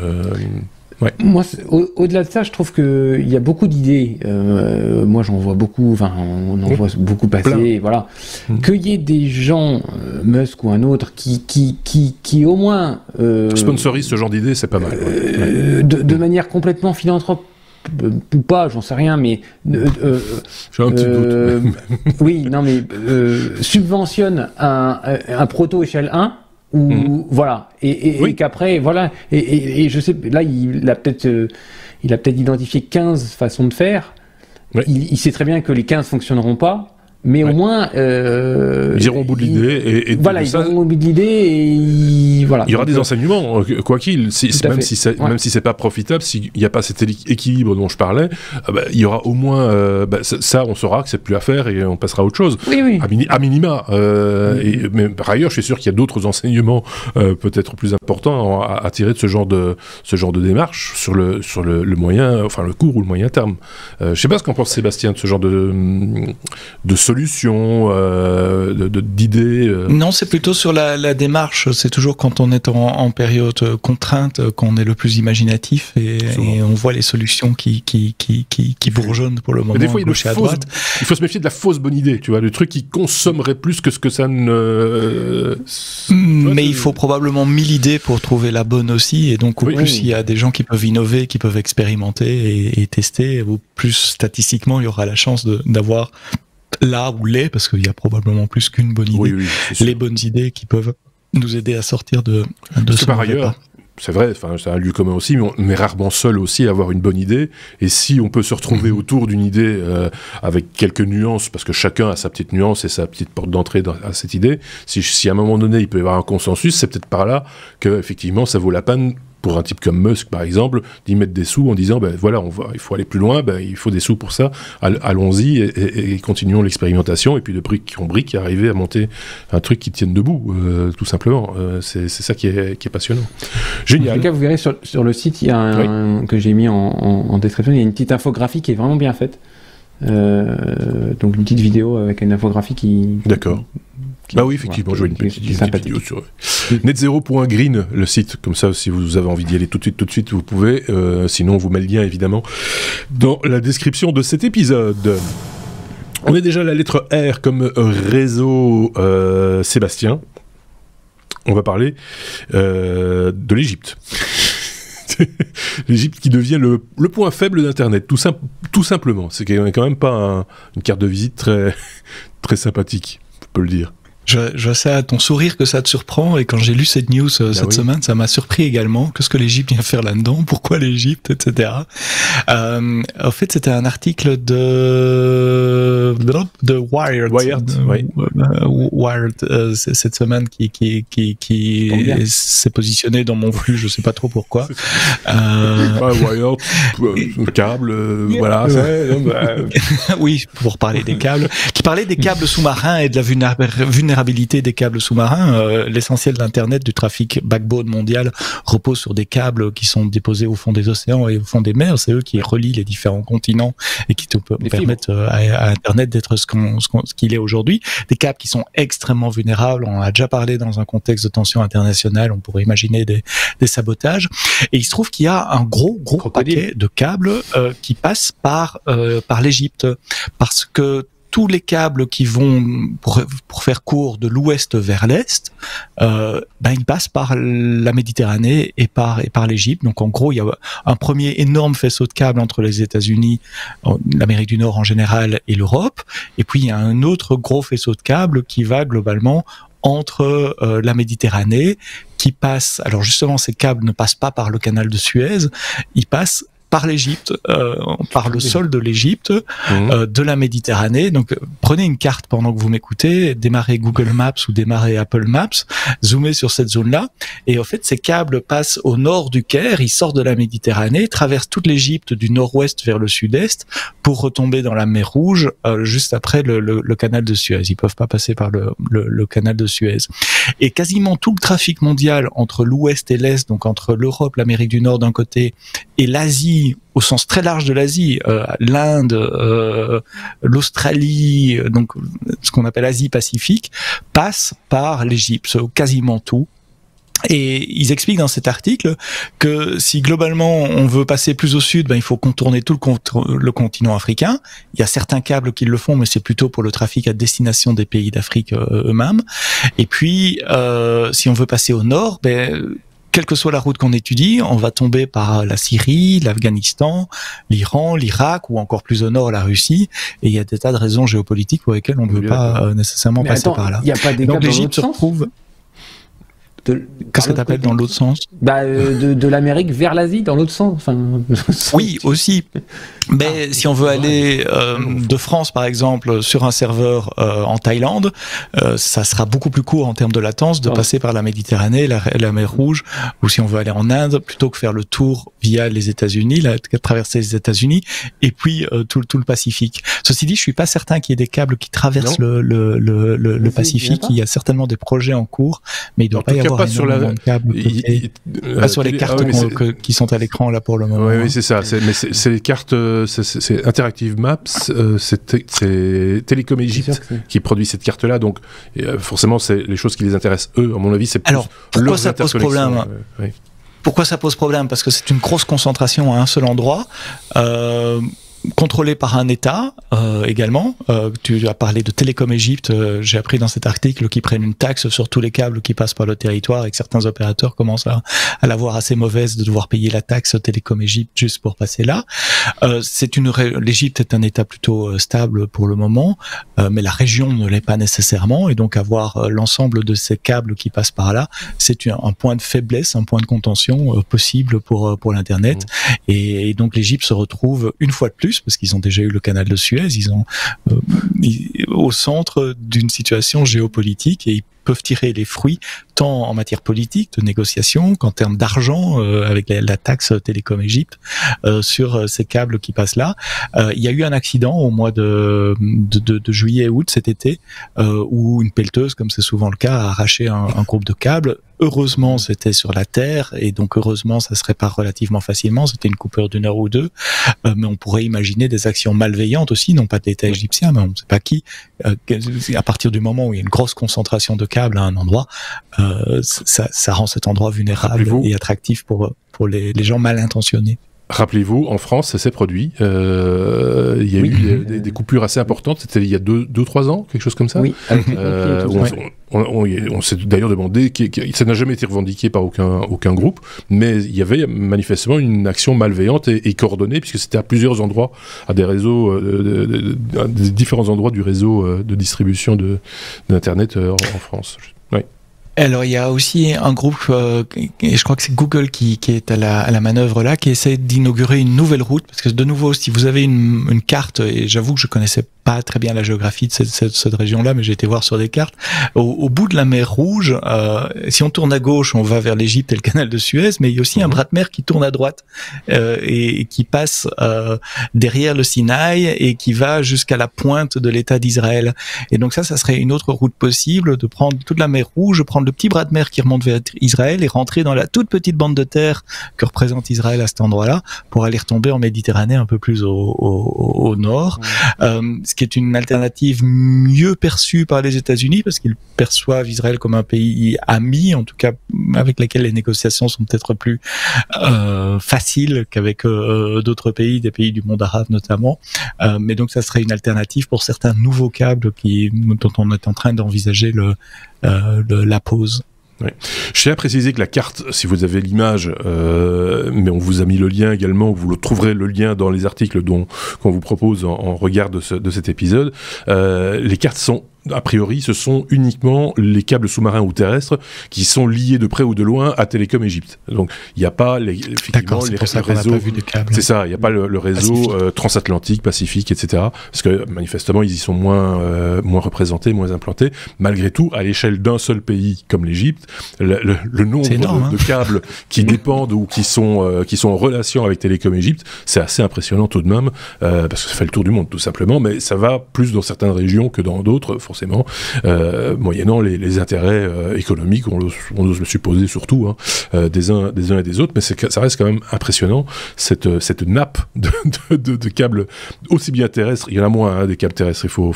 Ouais. Moi, au-delà de ça, je trouve qu'il y a beaucoup d'idées. Moi, j'en vois beaucoup, on en voit beaucoup passer, voilà. Qu'il y ait des gens, Musk ou un autre, qui au moins... sponsorisent ce genre d'idées, c'est pas mal. De manière complètement philanthrope, ou pas, j'en sais rien, mais... J'ai un petit doute. Oui, non, mais subventionne un proto échelle 1, voilà, et qu'après, voilà, et je sais, là, il a peut-être identifié 15 façons de faire. Il sait très bien que les 15 fonctionneront pas, mais au moins ils iront au bout de l'idée, et voilà, ils iront au bout de l'idée, et voilà. Il y aura des enseignements, quoi qu'il, même si c'est pas profitable, s'il n'y a pas cet équilibre dont je parlais, il y aura au moins ça, on saura que c'est plus à faire et on passera à autre chose. Oui. À minima. Mais par ailleurs, je suis sûr qu'il y a d'autres enseignements peut-être plus importants à tirer de ce genre de démarche sur le moyen, enfin le court ou le moyen terme. Je sais pas ce qu'en pense Sébastien de ce genre de solutions, d'idées. Non, c'est plutôt sur la démarche. C'est toujours quand on est en période contrainte qu'on est le plus imaginatif, et on voit les solutions qui bourgeonnent pour le moment. Mais des fois, il faut se méfier de la fausse bonne idée, tu vois, le truc qui consommerait plus que ce que ça ne... Mais il faut probablement 1000 idées pour trouver la bonne aussi, et donc au plus il y a des gens qui peuvent innover, qui peuvent expérimenter et tester, au plus statistiquement il y aura la chance d'avoir là ou parce qu'il y a probablement plus qu'une bonne idée, les bonnes idées qui peuvent nous aider à sortir de ce par ailleurs. C'est vrai, c'est un lieu commun aussi, mais on est rarement seul aussi à avoir une bonne idée. Et si on peut se retrouver autour d'une idée avec quelques nuances, parce que chacun a sa petite nuance et sa petite porte d'entrée à cette idée, si à un moment donné il peut y avoir un consensus, c'est peut-être par là que effectivement ça vaut la peine pour un type comme Musk, par exemple, d'y mettre des sous en disant, voilà, il faut aller plus loin, il faut des sous pour ça, allons-y et continuons l'expérimentation, et puis de brique en brique, arriver à monter un truc qui tienne debout, tout simplement. C'est ça qui est passionnant. Génial. En tout cas, vous verrez sur le site, il y a que j'ai mis en description, il y a une petite infographie qui est vraiment bien faite. Donc une petite vidéo avec une infographie qui... D'accord. Oui, effectivement, je vois une petite vidéo sur netzero.green, le site, comme ça, si vous avez envie d'y aller tout de suite, vous pouvez. Sinon, on vous met le lien, évidemment, dans la description de cet épisode. On est déjà à la lettre R comme réseau Sébastien. On va parler de l'Égypte. L'Égypte qui devient le point faible d'Internet, tout simplement. C'est quand même pas une carte de visite très, très sympathique, on peut le dire. Je sais à ton sourire que ça te surprend, et quand j'ai lu cette news cette semaine, ça m'a surpris également. Qu'est-ce que l'Égypte vient faire là-dedans? Pourquoi l'Égypte, etc. En fait, c'était un article de Wired cette semaine qui s'est positionné dans mon flux, je sais pas trop pourquoi. Wired, câble, voilà. Oui, pour parler des câbles, qui parlait des câbles sous-marins et de la vulnérabilité vulnérabilité des câbles sous-marins. L'essentiel d'Internet, du trafic backbone mondial, repose sur des câbles qui sont déposés au fond des océans et au fond des mers. C'est eux qui relient les différents continents et qui permettent à Internet d'être ce qu'il est aujourd'hui. Des câbles qui sont extrêmement vulnérables. On en a déjà parlé dans un contexte de tension internationale. On pourrait imaginer des sabotages. Et il se trouve qu'il y a un gros paquet de câbles qui passent par l'Égypte, parce que tous les câbles qui vont, pour faire court, de l'ouest vers l'est, ils passent par la Méditerranée et par l'Égypte. Donc en gros, il y a un premier énorme faisceau de câbles entre les États-Unis, l'Amérique du Nord en général et l'Europe. Et puis il y a un autre gros faisceau de câbles qui va globalement entre la Méditerranée, qui passe. Alors justement, ces câbles ne passent pas par le canal de Suez, ils passent par l'Égypte, par le sol de l'Égypte, de la Méditerranée. Donc, prenez une carte pendant que vous m'écoutez, démarrez Google Maps ou démarrez Apple Maps, zoomez sur cette zone-là, et en fait, ces câbles passent au nord du Caire, ils sortent de la Méditerranée, traversent toute l'Égypte du nord-ouest vers le sud-est, pour retomber dans la mer Rouge, juste après le canal de Suez. Ils peuvent pas passer par le canal de Suez. Et quasiment tout le trafic mondial entre l'ouest et l'est, donc entre l'Europe, l'Amérique du Nord d'un côté, et l'Asie, au sens très large de l'Asie, l'Inde, l'Australie, donc ce qu'on appelle Asie-Pacifique, passe par l'Égypte, quasiment tout. Et ils expliquent dans cet article que si globalement on veut passer plus au sud, il faut contourner tout le continent africain. Il y a certains câbles qui le font, mais c'est plutôt pour le trafic à destination des pays d'Afrique eux-mêmes. Et puis, si on veut passer au nord, quelle que soit la route qu'on étudie, on va tomber par la Syrie, l'Afghanistan, l'Iran, l'Irak ou encore plus au nord la Russie. Et il y a des tas de raisons géopolitiques pour lesquelles on ne veut pas nécessairement passer par là. Il n'y a pas des Donc câbles l'Égypte se retrouve. Qu'est-ce que tu appelles dans l'autre sens? De l'Amérique vers l'Asie, dans l'autre sens. Enfin, oui, aussi. Mais si on veut aller de France, par exemple, sur un serveur en Thaïlande, ça sera beaucoup plus court en termes de latence de passer par la Méditerranée, la mer Rouge, ou si on veut aller en Inde, plutôt que faire le tour via les États-Unis, traverser les États-Unis, et puis tout le Pacifique. Ceci dit, je suis pas certain qu'il y ait des câbles qui traversent le Pacifique. Il y a certainement des projets en cours, mais il doit pas y avoir pas sur de câbles pas sur les cartes qui sont à l'écran là pour le moment. Oui, c'est ça. Mais c'est les cartes, c'est Interactive Maps, c'est Télécom Egypte qui produit cette carte-là. Donc forcément, c'est les choses qui les intéressent eux. À mon avis, c'est plus. Alors pourquoi ça pose problème? Pourquoi ça pose problème? Parce que c'est une grosse concentration à un seul endroit. Contrôlé par un État également. Tu as parlé de Télécom Égypte. J'ai appris dans cet article qu'ils prennent une taxe sur tous les câbles qui passent par le territoire et que certains opérateurs commencent à la voir assez mauvaise de devoir payer la taxe Télécom Égypte juste pour passer là. L'Égypte est un État plutôt stable pour le moment, mais la région ne l'est pas nécessairement, et donc avoir l'ensemble de ces câbles qui passent par là, c'est un point de faiblesse, un point de contention possible pour l'Internet. Et donc l'Égypte se retrouve une fois de plus, parce qu'ils ont déjà eu le canal de Suez, ils sont au centre d'une situation géopolitique, et ils peuvent tirer les fruits tant en matière politique, de négociation, qu'en termes d'argent, avec la taxe Télécom Égypte, sur ces câbles qui passent là. Il y a eu un accident au mois de juillet et août cet été, où une pelleteuse, comme c'est souvent le cas, a arraché un groupe de câbles. Heureusement, c'était sur la terre, et donc heureusement, ça se répare relativement facilement. C'était une coupure d'une heure ou deux, mais on pourrait imaginer des actions malveillantes aussi, non pas de l'État égyptien, mais on ne sait pas qui. À partir du moment où il y a une grosse concentration de câbles à un endroit, ça rend cet endroit vulnérable et attractif pour les gens mal intentionnés. Rappelez-vous, en France, ça s'est produit. Il y a eu des coupures assez importantes. C'était il y a 2-3 ans, quelque chose comme ça. Oui. On s'est d'ailleurs demandé, ça n'a jamais été revendiqué par aucun groupe, mais il y avait manifestement une action malveillante et coordonnée, puisque c'était à plusieurs endroits, à des réseaux, des différents endroits du réseau de distribution d'Internet en France. Oui. Alors il y a aussi un groupe, et je crois que c'est Google qui est à la manœuvre là, qui essaie d'inaugurer une nouvelle route, parce que de nouveau, si vous avez une carte, et j'avoue que je connaissais pas très bien la géographie de cette région-là, mais j'ai été voir sur des cartes, au bout de la mer Rouge, si on tourne à gauche, on va vers l'Égypte et le canal de Suez, mais il y a aussi un bras de mer qui tourne à droite et qui passe derrière le Sinaï et qui va jusqu'à la pointe de l'État d'Israël. Et donc ça serait une autre route possible, de prendre toute la mer Rouge, prendre le petit bras de mer qui remonte vers Israël et rentrer dans la toute petite bande de terre que représente Israël à cet endroit-là, pour aller retomber en Méditerranée un peu plus au nord. Ce qui est une alternative mieux perçue par les États-Unis, parce qu'ils perçoivent Israël comme un pays ami, en tout cas avec lequel les négociations sont peut-être plus faciles qu'avec d'autres pays, des pays du monde arabe notamment. Mais donc ça serait une alternative pour certains nouveaux câbles dont on est en train d'envisager la pose. Oui. Je tiens à préciser que la carte, si vous avez l'image, mais on vous a mis le lien également, vous trouverez le lien dans les articles qu'on vous propose en regard de cet épisode. Les cartes sont, a priori, ce sont uniquement les câbles sous-marins ou terrestres qui sont liés de près ou de loin à Télécom Égypte. Donc, il n'y a pas effectivement le réseau. C'est ça, il n'y a pas le réseau transatlantique, pacifique, etc. Parce que manifestement, ils y sont moins représentés, moins implantés. Malgré tout, à l'échelle d'un seul pays comme l'Égypte, le nombre de câbles qui dépendent ou qui sont en relation avec Télécom Égypte, c'est assez impressionnant tout de même, parce que ça fait le tour du monde tout simplement, mais ça va plus dans certaines régions que dans d'autres, forcément, moyennant les intérêts économiques, on ose le supposer surtout, des uns et des autres, mais ça reste quand même impressionnant, cette nappe de câbles aussi bien terrestres. Il y en a moins des câbles terrestres, il faut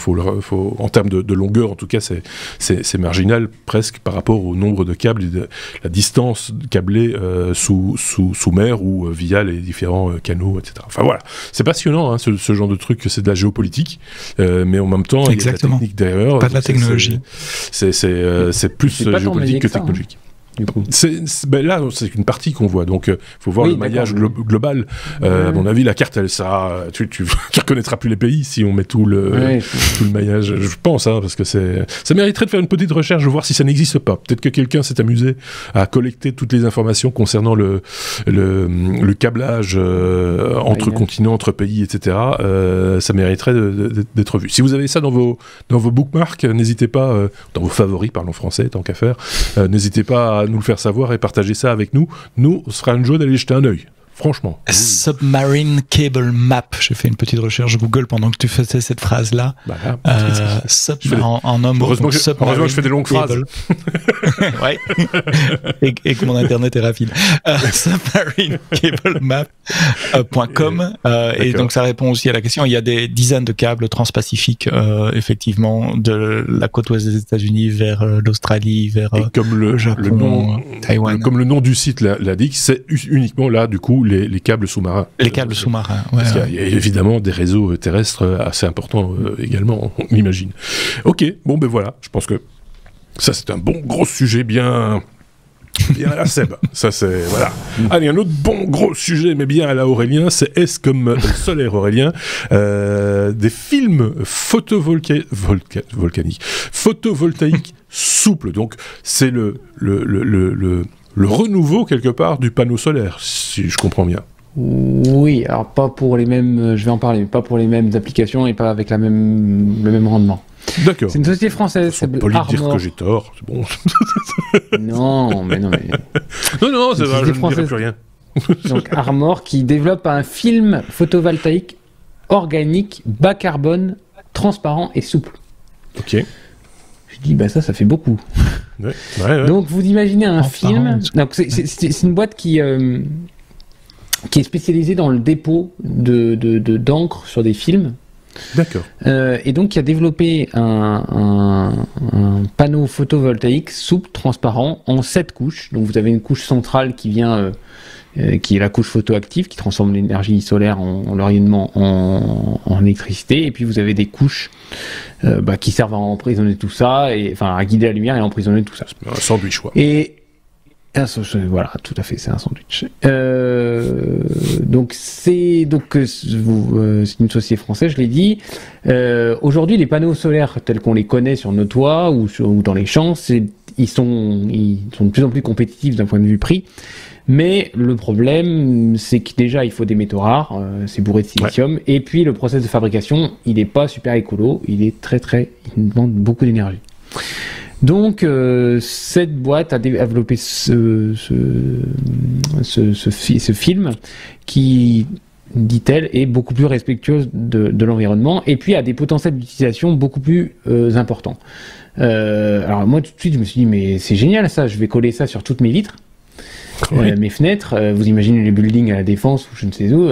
en termes de longueur, en tout cas, c'est marginal presque par rapport au nombre de câbles et de la distance câblée sous mer ou via les différents canaux, etc. Enfin voilà, c'est passionnant, ce genre de truc, c'est de la géopolitique, mais en même temps, il y a de la technique derrière. Pas de la technologie. C'est plus géopolitique que technologique. Là, c'est une partie qu'on voit, donc faut voir le maillage global. À mon avis, la carte, tu reconnaîtras plus les pays si on met tout le maillage. Je pense, parce que ça mériterait de faire une petite recherche, de voir si ça n'existe pas. Peut-être que quelqu'un s'est amusé à collecter toutes les informations concernant le câblage entre continents, entre pays, etc. Ça mériterait d'être vu. Si vous avez ça dans vos bookmarks, n'hésitez pas, dans vos favoris, parlons français, tant qu'à faire, n'hésitez pas à nous le faire savoir et partager ça avec nous. Nous, ce sera une joie d'aller jeter un œil. Franchement. Submarine Cable Map. J'ai fait une petite recherche Google pendant que tu faisais cette phrase-là. En un mot. Heureusement que je fais des longues phrases. Ouais. et que mon internet est rapide. submarinecablemap.com. Et donc ça répond aussi à la question. Il y a des dizaines de câbles transpacifiques, effectivement, de la côte ouest des États-Unis vers l'Australie, vers le Japon, Taïwan. Comme le nom du site l'indique, c'est uniquement là, du coup, les câbles sous-marins. Les câbles sous-marins, ouais. Parce qu'il y a évidemment des réseaux terrestres assez importants également, on imagine. Ok, bon ben voilà, je pense que ça c'est un bon gros sujet bien à la Seb. Ça c'est, voilà. Allez, un autre bon gros sujet, mais bien à la Aurélien, c'est S comme solaire Aurélien. Des films photovoltaïques souples. Donc c'est le renouveau quelque part du panneau solaire, si je comprends bien. Oui, alors pas pour les mêmes, je vais en parler, mais pas pour les mêmes applications et pas avec le même rendement. D'accord. C'est une société française, c'est Armor. Pas lui dire que j'ai tort, c'est bon. Non, mais... Non, c'est vrai, je ne dirai plus rien. Donc Armor qui développe un film photovoltaïque organique, bas carbone, transparent et souple. Ok. Je dis, ça fait beaucoup. Ouais. Donc vous imaginez un film. Donc c'est une boîte qui est spécialisée dans le dépôt d'encre sur des films. D'accord. Et donc qui a développé un panneau photovoltaïque souple, transparent, en 7 couches. Donc vous avez une couche centrale qui vient, qui est la couche photoactive, qui transforme l'énergie solaire en rayonnement en électricité. Et puis vous avez des couches qui servent à emprisonner tout ça, à guider la lumière et à emprisonner tout ça. Un sandwich, quoi. Voilà, tout à fait, c'est un sandwich. Donc c'est une société française, je l'ai dit. Aujourd'hui, les panneaux solaires tels qu'on les connaît sur nos toits ou dans les champs, ils sont de plus en plus compétitifs d'un point de vue prix. Mais le problème, c'est que déjà, il faut des métaux rares, c'est bourré de silicium, et puis le process de fabrication, il n'est pas super écolo, il demande beaucoup d'énergie. Donc, cette boîte a développé ce film qui, dit-elle, est beaucoup plus respectueuse de l'environnement, et puis a des potentiels d'utilisation beaucoup plus importants. Alors moi, tout de suite, je me suis dit, mais c'est génial ça, je vais coller ça sur toutes mes vitres. Mes fenêtres, vous imaginez les buildings à la Défense ou je ne sais où,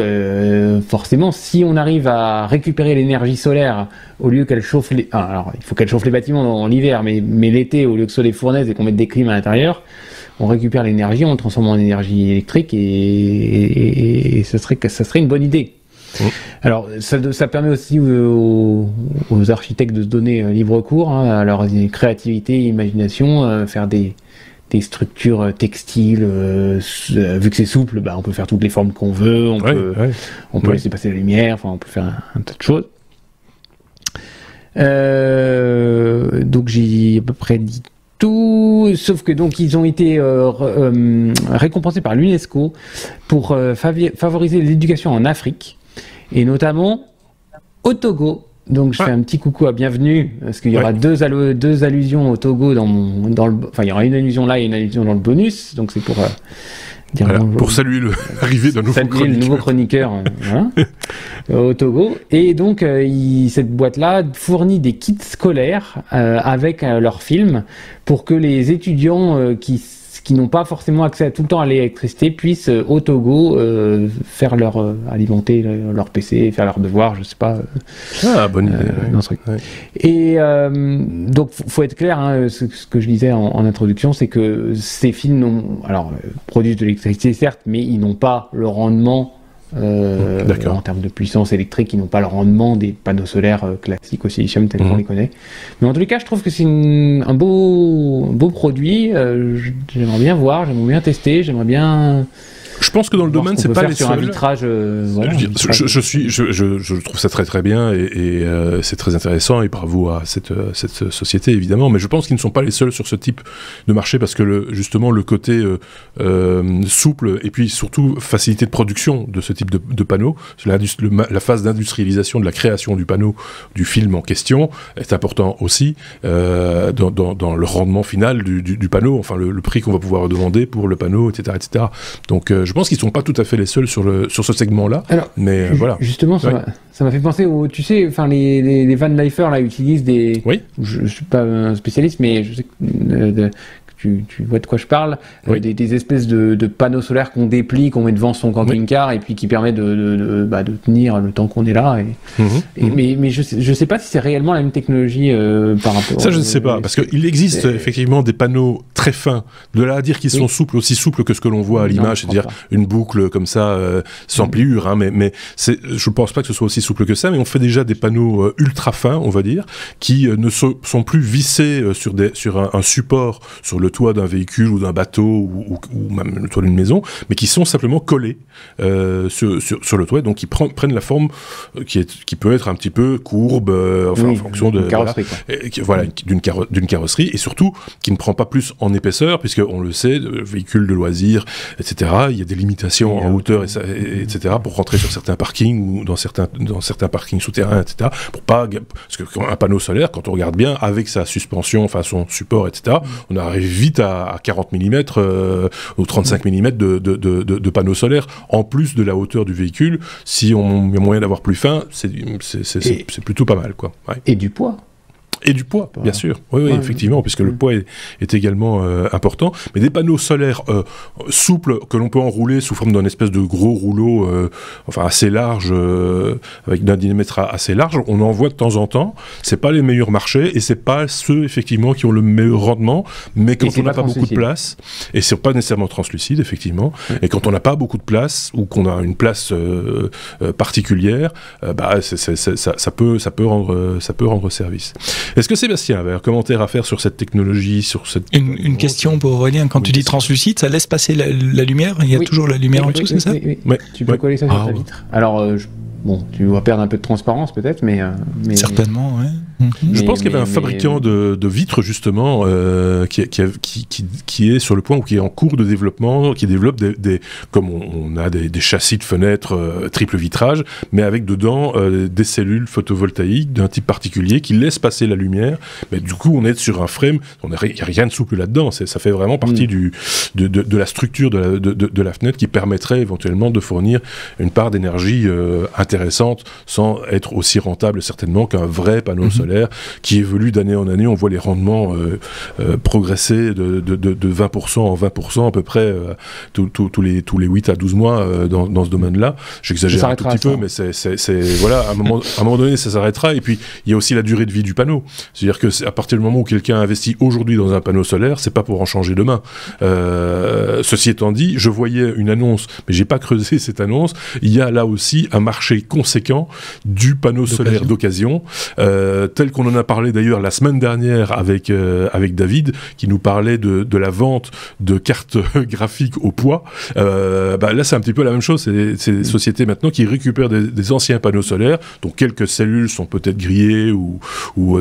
forcément, si on arrive à récupérer l'énergie solaire au lieu qu'elle chauffe les... alors, il faut qu'elle chauffe les bâtiments en l'hiver, mais l'été, au lieu que ce soit des fournaises et qu'on mette des clims à l'intérieur, on récupère l'énergie, on le transforme en énergie électrique et ça serait une bonne idée. Alors, ça permet aussi aux architectes de se donner libre cours, à leur créativité, imagination, faire des structures textiles, vu que c'est souple, on peut faire toutes les formes qu'on veut, on peut laisser passer la lumière, on peut faire un tas de choses. Donc j'ai à peu près dit tout, sauf que donc ils ont été récompensés par l'UNESCO pour favoriser l'éducation en Afrique, et notamment au Togo. Donc je fais un petit coucou à Bienvenue, parce qu'il y aura deux allusions au Togo enfin il y aura une allusion là et une allusion dans le bonus, donc c'est pour dire bonjour, pour saluer l'arrivée d'un nouveau chroniqueur au Togo. Et donc cette boîte-là fournit des kits scolaires avec leurs films pour que les étudiants qui n'ont pas forcément accès tout le temps à l'électricité puissent au Togo alimenter leur PC, faire leurs devoirs, je sais pas. Bonne idée. Dans ce truc. Et donc faut être clair, ce que je disais en introduction, c'est que ces films produisent de l'électricité certes, mais ils n'ont pas le rendement en termes de puissance électrique, ils n'ont pas le rendement des panneaux solaires classiques au silicium tels qu'on les connaît. Mais en tous les cas, je trouve que c'est un beau produit. J'aimerais bien voir, j'aimerais bien tester, j'aimerais bien... Je pense que dans le domaine, c'est pas les seuls. Un vitrage, je trouve ça très très bien et c'est très intéressant et bravo à cette société évidemment. Mais je pense qu'ils ne sont pas les seuls sur ce type de marché parce que justement le côté souple et puis surtout facilité de production de ce type de panneaux, la phase d'industrialisation de la création du panneau, du film en question est important aussi dans le rendement final du panneau, enfin le prix qu'on va pouvoir demander pour le panneau, etc., etc. Donc je pense qu'ils ne sont pas tout à fait les seuls sur ce segment-là. Alors, mais voilà. Justement, ça m'a fait penser tu sais, les van lifers là utilisent des. Oui. Je suis pas un spécialiste, mais je sais que tu vois de quoi je parle. Des espèces de panneaux solaires qu'on déplie, qu'on met devant son camping-car et puis qui permet de tenir le temps qu'on est là. Mais je sais pas si c'est réellement la même technologie par rapport. Ça, je ne sais pas, parce qu'il existe effectivement des panneaux très fins. De là à dire qu'ils sont souples, aussi souples que ce que l'on voit à l'image, c'est-à-dire une boucle comme ça, sans pliure, mais je pense pas que ce soit aussi souple que ça, mais on fait déjà des panneaux ultra fins, on va dire, qui ne sont plus vissés sur un support, sur le toit d'un véhicule ou d'un bateau ou même le toit d'une maison, mais qui sont simplement collés sur le toit, donc qui prennent la forme qui peut être un petit peu courbe, en fonction de d'une carrosserie, et surtout qui ne prend pas plus en épaisseur, puisque on le sait, véhicule de loisirs, etc. Il y a des limitations en hauteur, etc. pour rentrer sur certains parkings ou dans certains parkings souterrains, etc. Parce qu'un panneau solaire, quand on regarde bien, avec sa suspension, enfin son support, etc. On arrive vite à 40 mm ou 35 mm de panneaux solaires, en plus de la hauteur du véhicule. Si on a moyen d'avoir plus fin, c'est plutôt pas mal, quoi. Ouais. Et du poids. Et du poids, bien sûr. Oui, effectivement, puisque le poids est également important. Mais des panneaux solaires souples que l'on peut enrouler sous forme d'un espèce de gros rouleau, assez large, avec d'un diamètre assez large, on en voit de temps en temps. C'est pas les meilleurs marchés et c'est pas ceux effectivement qui ont le meilleur rendement. Mais quand on n'a pas beaucoup de place, et c'est pas nécessairement translucide, effectivement. Et quand on n'a pas beaucoup de place ou qu'on a une place particulière, ça peut rendre service. Est-ce que Sébastien avait un commentaire à faire sur cette technologie, sur cette... Une question pour Aurélien. Quand tu dis translucide, ça laisse passer la lumière? Il y a toujours la lumière en dessous, c'est ça? Oui. Tu peux coller ça sur ta vitre. Alors, tu vas perdre un peu de transparence peut-être, mais... Certainement, oui. Je pense qu'il y avait un fabricant de vitres justement qui est sur le point ou qui est en cours de développement, qui développe comme on a des châssis de fenêtres triple vitrage, mais avec dedans des cellules photovoltaïques d'un type particulier qui laissent passer la lumière. Mais du coup, on est sur un frame, il n'y a rien de souple là-dedans. Ça fait vraiment partie de la structure de la fenêtre qui permettrait éventuellement de fournir une part d'énergie intéressante sans être aussi rentable certainement qu'un vrai panneau solaire qui évolue d'année en année. On voit les rendements progresser de 20% en 20% à peu près tous les 8 à 12 mois dans ce domaine-là. J'exagère un tout petit peu, mais voilà, à un moment donné, ça s'arrêtera. Et puis, il y a aussi la durée de vie du panneau. C'est-à-dire que à partir du moment où quelqu'un investit aujourd'hui dans un panneau solaire, c'est pas pour en changer demain. Ceci étant dit, je voyais une annonce, mais j'ai pas creusé cette annonce. Il y a là aussi un marché conséquent du panneau solaire d'occasion, tel qu'on en a parlé d'ailleurs la semaine dernière avec David, qui nous parlait de la vente de cartes graphiques au poids. Là, c'est un petit peu la même chose. C'est des sociétés maintenant qui récupèrent des anciens panneaux solaires, dont quelques cellules sont peut-être grillées ou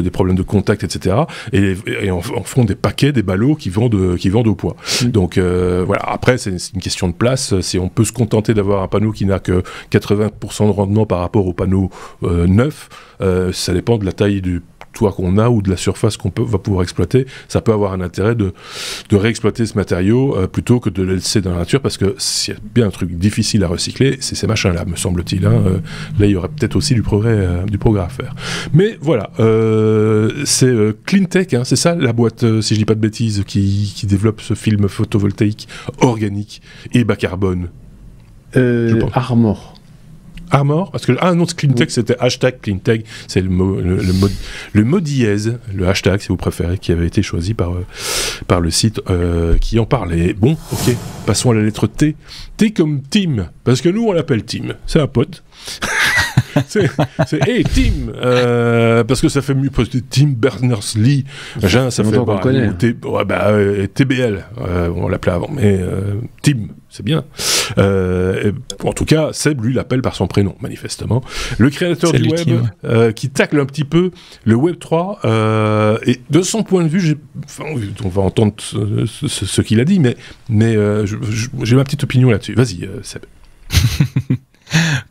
des problèmes de contact, etc. Et en font des paquets, des ballots qui vendent au poids. Donc voilà. Après, c'est une question de place. Si on peut se contenter d'avoir un panneau qui n'a que 80% de rendement par rapport au panneau neuf, ça dépend de la taille du toit qu'on a ou de la surface qu'on va pouvoir exploiter. Ça peut avoir un intérêt de réexploiter ce matériau plutôt que de le laisser dans la nature, parce que s'il y a bien un truc difficile à recycler, c'est ces machins-là, me semble-t-il. Là, il y aurait peut-être aussi du progrès à faire. Mais voilà, c'est Cleantech, c'est ça la boîte, si je dis pas de bêtises, qui développe ce film photovoltaïque organique et bas carbone. Armor, parce que non, Cleantech, c'était hashtag Cleantech, c'est le mot dièse, le hashtag si vous préférez, qui avait été choisi par le site qui en parlait. Bon, ok, passons à la lettre T. T comme Tim, parce que nous on l'appelle Tim, c'est un pote. c'est hey Tim, parce que ça fait mieux, parce que Tim Berners-Lee, ça fait qu'on connaît. TBL, on l'appelait avant, mais Tim, c'est bien. En tout cas, Seb, lui, l'appelle par son prénom, manifestement. Le créateur du web, qui tacle un petit peu le Web 3, et de son point de vue, on va entendre ce qu'il a dit, mais j'ai ma petite opinion là-dessus. Vas-y, Seb.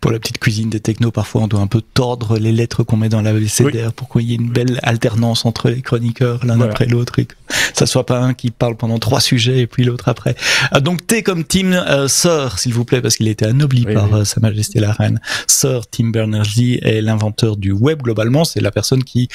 Pour la petite cuisine des technos, parfois on doit un peu tordre les lettres qu'on met dans l'abécédaire pour qu'il y ait une belle alternance entre les chroniqueurs l'un après l'autre et que ça soit pas un qui parle pendant 3 sujets et puis l'autre après. Donc T comme Tim, Sir, s'il vous plaît, parce qu'il a été anobli par Sa Majesté la Reine. Sir Tim Berners-Lee est l'inventeur du web globalement, c'est la personne qui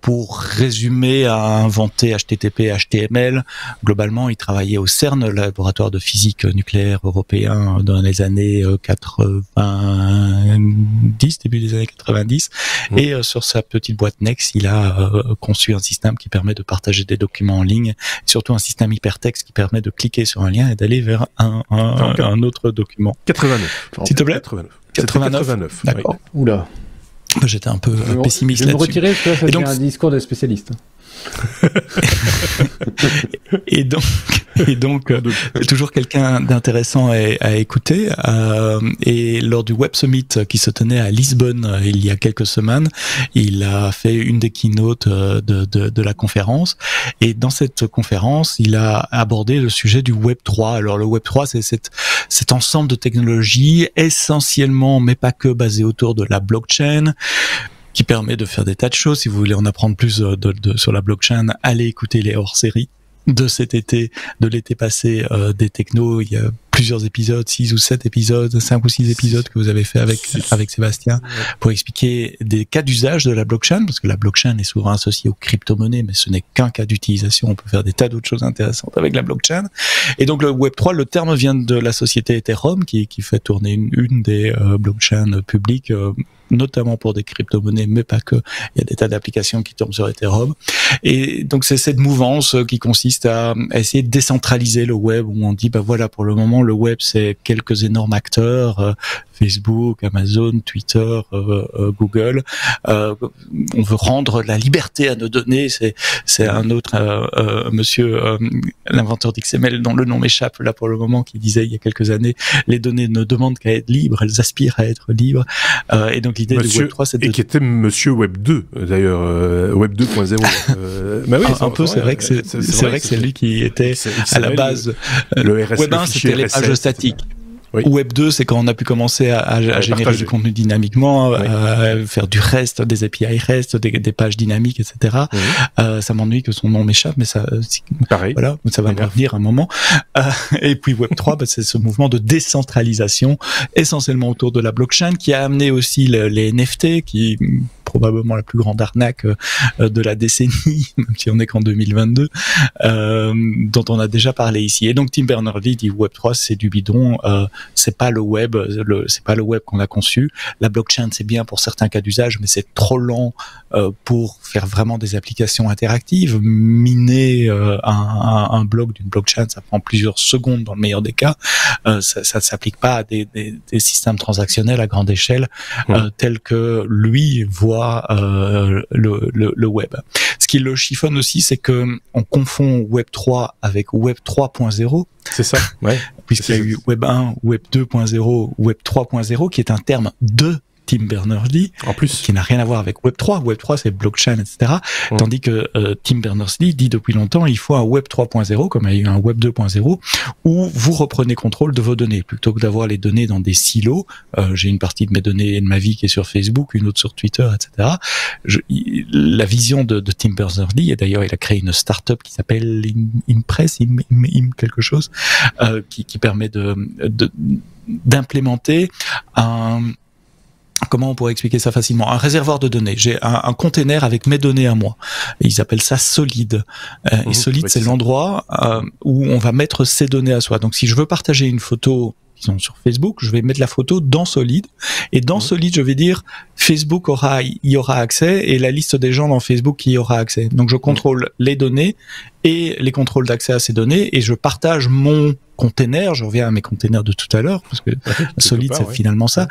pour résumer, a inventé HTTP, HTML. Globalement, il travaillait au CERN, le laboratoire de physique nucléaire européen, dans les années 90, début des années 90. Et sur sa petite boîte Nex, il a conçu un système qui permet de partager des documents en ligne, et surtout un système hypertexte qui permet de cliquer sur un lien et d'aller vers un autre document. 89. S'il te plaît. 89. D'accord. Oui. Oula. J'étais un peu pessimiste là-dessus. Je vais me retirer parce que là, ça devient un discours de spécialiste. et donc toujours quelqu'un d'intéressant à écouter. Et lors du Web Summit qui se tenait à Lisbonne il y a quelques semaines, il a fait une des keynotes de la conférence. Et dans cette conférence, il a abordé le sujet du Web 3. Alors le Web 3, c'est cet ensemble de technologies essentiellement, mais pas que, basées autour de la blockchain, qui permet de faire des tas de choses. Si vous voulez en apprendre plus sur la blockchain, allez écouter les hors-séries de cet été, de l'été passé, des technos. Il y a plusieurs épisodes, 6 ou 7 épisodes, 5 ou 6 épisodes que vous avez fait avec Sébastien pour expliquer des cas d'usage de la blockchain, parce que la blockchain est souvent associée aux crypto-monnaies, mais ce n'est qu'un cas d'utilisation. On peut faire des tas d'autres choses intéressantes avec la blockchain. Et donc le Web3, le terme vient de la société Ethereum qui fait tourner une des blockchains publiques, notamment pour des crypto-monnaies, mais pas que. Il y a des tas d'applications qui tournent sur Ethereum. Et donc c'est cette mouvance qui consiste à essayer de décentraliser le web, où on dit, voilà, pour le moment, le web, c'est quelques énormes acteurs, Facebook, Amazon, Twitter, Google. On veut rendre la liberté à nos données. C'est un autre monsieur, l'inventeur d'XML, dont le nom m'échappe là pour le moment, qui disait il y a quelques années, les données ne demandent qu'à être libres, elles aspirent à être libres. Et donc Donc l'idée du Web 3, c'est et qui était Monsieur Web 2 d'ailleurs, Web 2.0. Bah oui, un peu, c'est vrai que c'est lui qui était à la base. Le RSS, Web 1, c'était les pages statiques. Oui. Web 2, c'est quand on a pu commencer à générer du contenu dynamiquement, faire du REST, des API REST, des pages dynamiques, etc. Ça m'ennuie que son nom m'échappe, mais ça, pareil. Voilà, ça va me revenir un moment. Et puis Web 3, c'est ce mouvement de décentralisation, essentiellement autour de la blockchain, qui a amené aussi les NFT, qui probablement la plus grande arnaque de la décennie, même si on est qu'en 2022, dont on a déjà parlé ici. Et donc Tim Berners-Lee dit Web 3, c'est du bidon. C'est pas le web, c'est pas le web qu'on a conçu. La blockchain, c'est bien pour certains cas d'usage, mais c'est trop lent pour faire vraiment des applications interactives. Miner un bloc d'une blockchain, ça prend plusieurs secondes dans le meilleur des cas. Ça s'applique pas à des systèmes transactionnels à grande échelle tels que lui voit le web. Ce qui le chiffonne aussi, c'est que on confond Web 3 avec Web 3.0. C'est ça, ouais. Puisqu'il y a eu Web 1, Web 2.0, Web 3.0, qui est un terme de Tim Berners-Lee, en plus, qui n'a rien à voir avec Web 3. Web 3, c'est blockchain, etc. Tandis que Tim Berners-Lee dit depuis longtemps, il faut un Web 3.0, comme il y a eu un Web 2.0, où vous reprenez contrôle de vos données. Plutôt que d'avoir les données dans des silos, j'ai une partie de mes données et de ma vie qui est sur Facebook, une autre sur Twitter, etc. La vision de Tim Berners-Lee, et d'ailleurs il a créé une start-up qui s'appelle Impress, quelque chose, qui permet d'implémenter comment on pourrait expliquer ça facilement? Un réservoir de données. J'ai un container avec mes données à moi. Et ils appellent ça Solid. Et Solid, c'est l'endroit où on va mettre ses données à soi. Donc, si je veux partager une photo, disons sur Facebook, je vais mettre la photo dans Solid. Et dans Solid, je vais dire Facebook y aura accès et la liste des gens dans Facebook qui y aura accès. Donc, je contrôle les données et les contrôles d'accès à ces données et je partage mon container, je reviens à mes containers de tout à l'heure, parce que Solid, c'est finalement ça.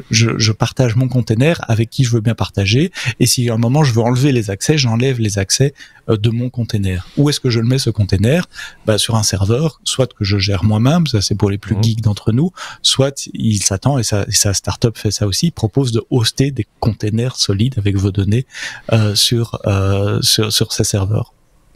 Je partage mon container avec qui je veux bien partager, et si à un moment je veux enlever les accès, j'enlève les accès de mon container. Où est-ce que je le mets, ce container? Sur un serveur, soit que je gère moi-même, ça c'est pour les plus geeks d'entre nous, soit il s'attend, et sa startup fait ça aussi, propose de hoster des containers solides avec vos données sur ses serveurs.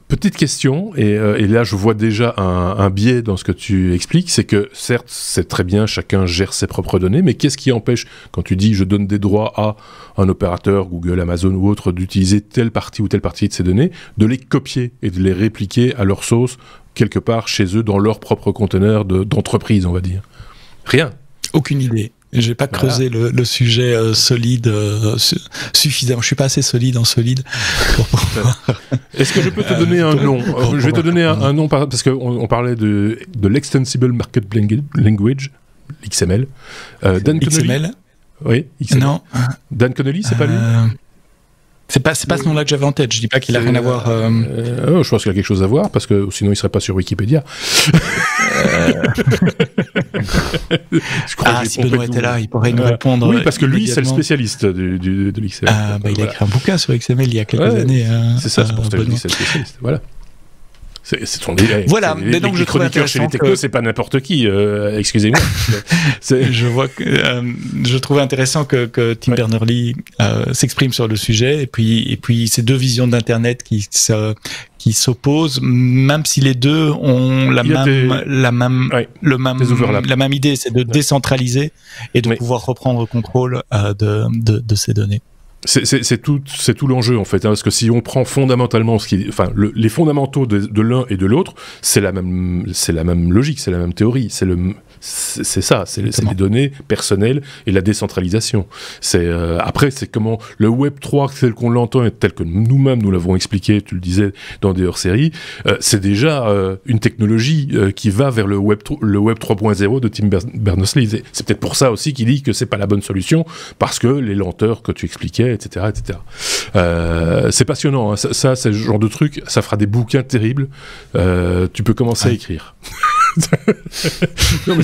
Petite question, et là je vois déjà un biais dans ce que tu expliques, c'est que certes c'est très bien, chacun gère ses propres données, mais qu'est-ce qui empêche, quand tu dis je donne des droits à un opérateur, Google, Amazon ou autre, d'utiliser telle partie ou telle partie de ces données, de les copier et de les répliquer à leur sauce quelque part chez eux dans leur propre conteneur d'entreprise, on va dire? Rien. Aucune idée. J'ai pas creusé le sujet solide suffisamment. Je suis pas assez solide en solide. Est-ce que je peux te donner un nom? Je vais te donner un nom parce qu'on parlait de l'Extensible Markup Language, XML. Dan XML? Connolly. Oui, XML. Non. Dan Connolly, c'est pas lui? C'est pas ce nom-là que j'avais en tête. Je dis pas qu'il a rien à voir. Je pense qu'il a quelque chose à voir parce que sinon il serait pas sur Wikipédia. Si Benoît était là, il pourrait nous répondre. Oui, parce que lui, c'est le spécialiste de l'XML. Il a écrit un bouquin sur XML il y a quelques années. C'est ça, c'est pour ça que je dis c'est le spécialiste. Voilà. Voilà, mais donc je trouve intéressant chez les technos, c'est pas n'importe qui. Excusez-moi. Je trouve intéressant que Tim Berners-Lee s'exprime sur le sujet, et puis ces deux visions d'internet qui s'opposent, même si les deux ont la même idée, c'est de décentraliser et de pouvoir reprendre le contrôle de ces données. C'est tout l'enjeu en fait, parce que si on prend fondamentalement les fondamentaux de l'un et de l'autre, c'est la même logique, c'est la même théorie, c'est les données personnelles et la décentralisation. Après, c'est comment le Web 3 tel qu'on l'entend et tel que nous-mêmes nous l'avons expliqué, tu le disais dans des hors-séries, c'est déjà une technologie qui va vers le Web 3.0 de Tim Berners-Lee. C'est peut-être pour ça aussi qu'il dit que c'est pas la bonne solution, parce que les lenteurs que tu expliquais, etc. C'est passionnant, hein. Ça, c'est le genre de truc, ça fera des bouquins terribles. Tu peux commencer à écrire. Non, mais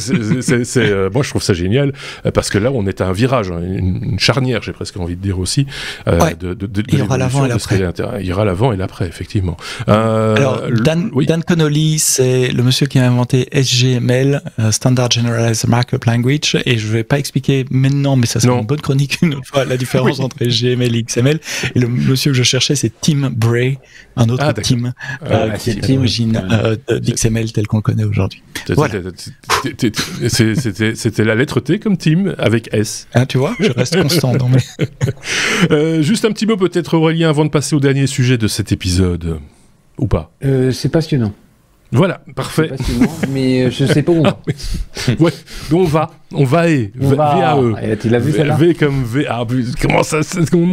moi je trouve ça génial parce que là on est à un virage, hein, une charnière, j'ai presque envie de dire aussi. Il y aura l'avant et l'après. Il y aura l'avant et l'après, effectivement. Alors Dan Connolly, c'est le monsieur qui a inventé SGML, Standard Generalized Markup Language, et je vais pas expliquer maintenant, mais ça sera une bonne chronique une autre fois, la différence entre SGML et XML. Et le monsieur que je cherchais, c'est Tim Bray, un autre Tim, qui est à l'origine d'XML tel qu'on le connaît aujourd'hui. Voilà. C'était la lettre T comme Tim avec S. Ah, tu vois, je reste constant dans mes... juste un petit mot peut-être, Aurélien, avant de passer au dernier sujet de cet épisode. Ou pas? C'est passionnant. Voilà, parfait. Mais je sais pas où on va. Ouais, mais on va VAE. Tu l'as vu celle-là? V comme VA. Comment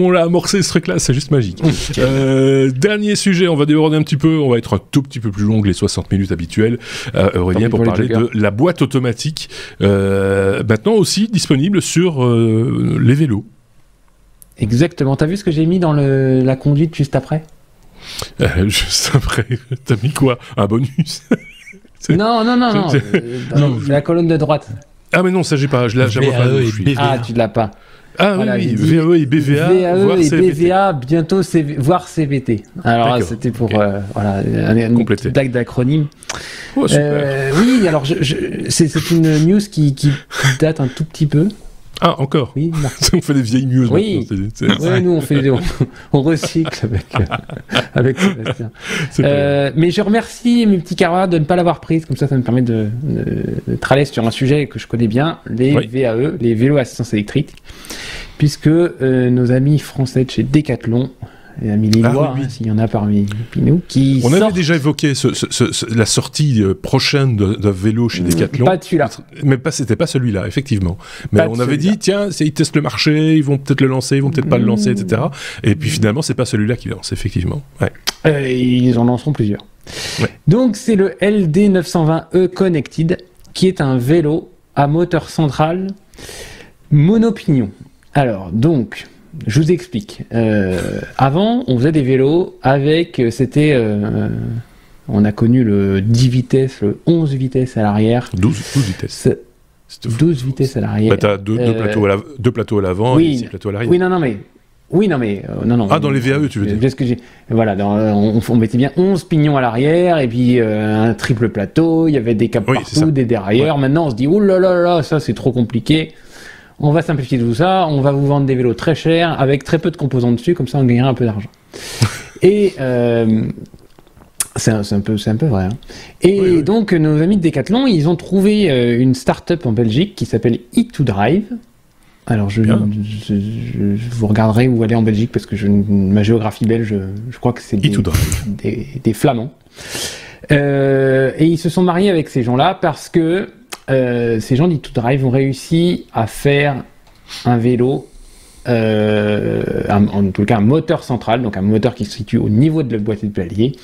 on l'a amorcé ce truc-là, c'est juste magique. Dernier sujet, on va déborder un petit peu, on va être un tout petit peu plus long que les 60 minutes habituelles, Aurélien, pour parler de la boîte automatique, maintenant aussi disponible sur les vélos. Exactement. T'as vu ce que j'ai mis dans la conduite juste après? Juste après, t'as mis quoi? Un bonus? Non. La colonne de droite. Ah mais non, ça j'ai pas, je la vois pas. Ah, tu l'as pas. Ah voilà, oui, VAE et BVA, voire et CVT. BVA, bientôt voire CVT. Alors là, c'était pour une petite blague d'acronyme. Oh, super. Oui, alors c'est une news qui date un tout petit peu. Ah, encore? Oui. On fait des vieilles news. Oui. Oui, nous on recycle avec Sébastien. Mais je remercie mes petits camarades de ne pas l'avoir prise, comme ça me permet de traller sur un sujet que je connais bien, les VAE, les vélos à assistance électrique, puisque nos amis français de chez Decathlon, les amis lillois, s'il y en a parmi nous, qui on avait déjà évoqué la sortie prochaine d'un vélo chez Decathlon. Pas de celui-là. Mais c'était pas celui-là, effectivement. Mais on avait dit, tiens, ils testent le marché, ils vont peut-être le lancer, ils vont peut-être pas le lancer, etc. Et puis finalement, c'est pas celui-là qui lance, effectivement. Ouais. Ils en lanceront plusieurs. Ouais. Donc c'est le LD920E Connected, qui est un vélo à moteur central monopignon. Alors, donc... je vous explique. Avant, on faisait des vélos avec... on a connu le 10 vitesses, le 11 vitesses à l'arrière. 12 vitesses. 12 vitesses à l'arrière. Bah, t'as deux plateaux à l'avant et 6 plateaux à l'arrière. Non. Ah, dans les VAE, tu veux dire? Ce que j'ai... Voilà, on mettait bien 11 pignons à l'arrière et puis un triple plateau, il y avait des câbles partout, des derrière. Ouais. Maintenant, on se dit, oh là là là, ça c'est trop compliqué. On va simplifier tout ça, on va vous vendre des vélos très chers avec très peu de composants dessus, comme ça on gagnera un peu d'argent. Et c'est un peu vrai. Hein. Et donc nos amis de Decathlon, ils ont trouvé une start-up en Belgique qui s'appelle E2Drive. Alors je vous regarderai où elle est en Belgique parce que ma géographie belge, je crois que c'est des Flamands. Et ils se sont mariés avec ces gens-là parce que ces gens d'E2Drive ont réussi à faire un vélo, en tout cas un moteur central, donc un moteur qui se situe au niveau de la boîtier de pédalier,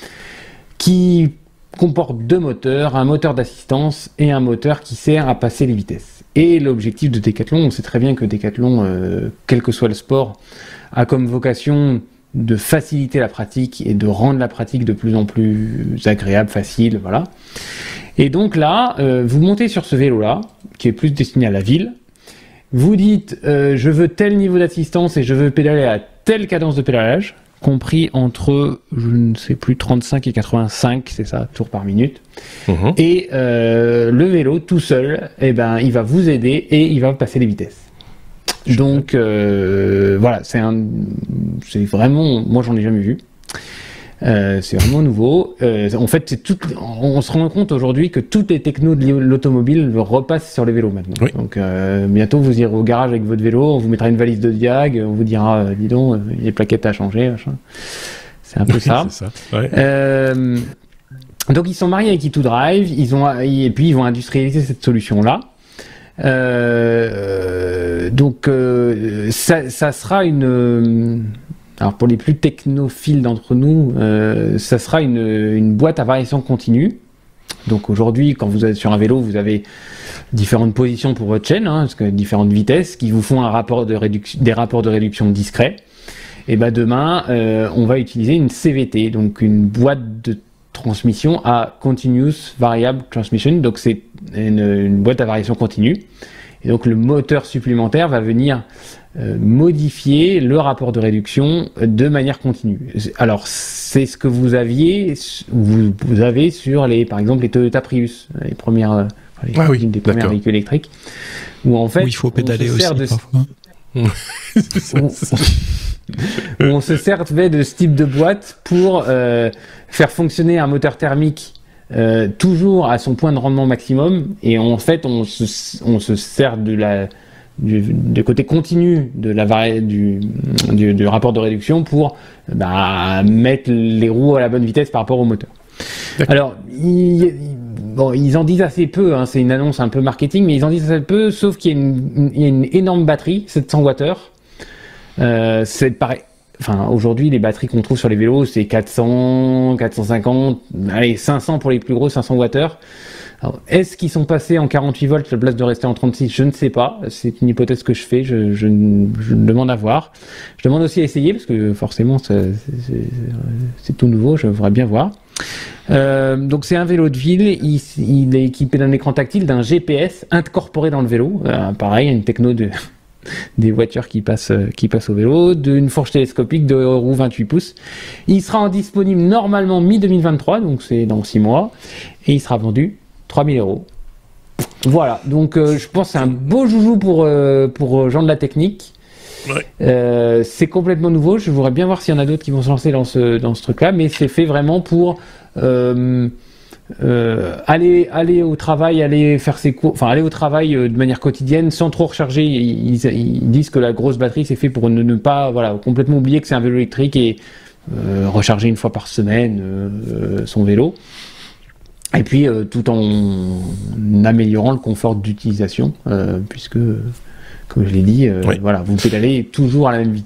qui comporte deux moteurs, un moteur d'assistance et un moteur qui sert à passer les vitesses. Et l'objectif de Decathlon, on sait très bien que Decathlon, quel que soit le sport, a comme vocation de faciliter la pratique et de rendre la pratique de plus en plus agréable, facile, voilà. Et donc là, vous montez sur ce vélo-là, qui est plus destiné à la ville, vous dites je veux tel niveau d'assistance et je veux pédaler à telle cadence de pédalage, compris entre, je ne sais plus, 35 et 85, c'est ça, tours par minute. Et le vélo, tout seul, il va vous aider et il va passer les vitesses. Donc voilà, c'est vraiment, moi j'en ai jamais vu. C'est vraiment nouveau. En fait, on se rend compte aujourd'hui que toutes les technos de l'automobile repassent sur les vélos maintenant. Oui. Donc bientôt vous irez au garage avec votre vélo, on vous mettra une valise de diag, on vous dira dis donc, les plaquettes à changer, machin. C'est un peu ça. C'est ça. Ouais. Donc ils sont mariés avec E2Drive, et puis ils vont industrialiser cette solution-là. Donc ça sera une... Alors pour les plus technophiles d'entre nous, ça sera une boîte à variation continue. Donc aujourd'hui, quand vous êtes sur un vélo, vous avez différentes positions pour votre chaîne, parce que différentes vitesses qui vous font des rapports de réduction discrets. Et demain, on va utiliser une CVT, donc une boîte de transmission à Continuous Variable Transmission, donc c'est une boîte à variation continue. Et donc le moteur supplémentaire va venir modifier le rapport de réduction de manière continue. Alors c'est ce que vous avez sur par exemple les Toyota Prius, les premières des premiers véhicules électriques, où en fait il faut pédaler aussi parfois. On se servait de ce type de boîte pour faire fonctionner un moteur thermique toujours à son point de rendement maximum, et en fait on se sert du côté continu du rapport de réduction pour mettre les roues à la bonne vitesse par rapport au moteur. Alors ils en disent assez peu, hein, c'est une annonce un peu marketing, mais ils en disent assez peu, sauf qu'il y a une énorme batterie, 700 Wh. C'est pareil. Enfin, aujourd'hui, les batteries qu'on trouve sur les vélos, c'est 400, 450, allez, 500 pour les plus gros, 500 Wh. Alors, est-ce qu'ils sont passés en 48 volts à la place de rester en 36? Je ne sais pas. C'est une hypothèse que je fais. Je demande à voir. Je demande aussi à essayer, parce que forcément, c'est tout nouveau. Je voudrais bien voir. Donc, c'est un vélo de ville. Il est équipé d'un écran tactile, d'un GPS incorporé dans le vélo. Pareil, une techno des voitures qui passent au vélo, d'une fourche télescopique de roue 28 pouces. Il sera disponible normalement mi-2023, donc c'est dans 6 mois, et il sera vendu 3 000 €. Voilà, donc je pense que c'est un beau joujou pour gens de la technique. Ouais. C'est complètement nouveau, je voudrais bien voir s'il y en a d'autres qui vont se lancer dans ce truc-là, mais c'est fait vraiment pour aller au travail, aller faire ses cours, enfin aller au travail de manière quotidienne sans trop recharger. Ils disent que la grosse batterie c'est fait pour ne pas complètement oublier que c'est un vélo électrique et recharger une fois par semaine son vélo. Et puis tout en améliorant le confort d'utilisation, puisque comme je l'ai dit, vous pédalez toujours à la même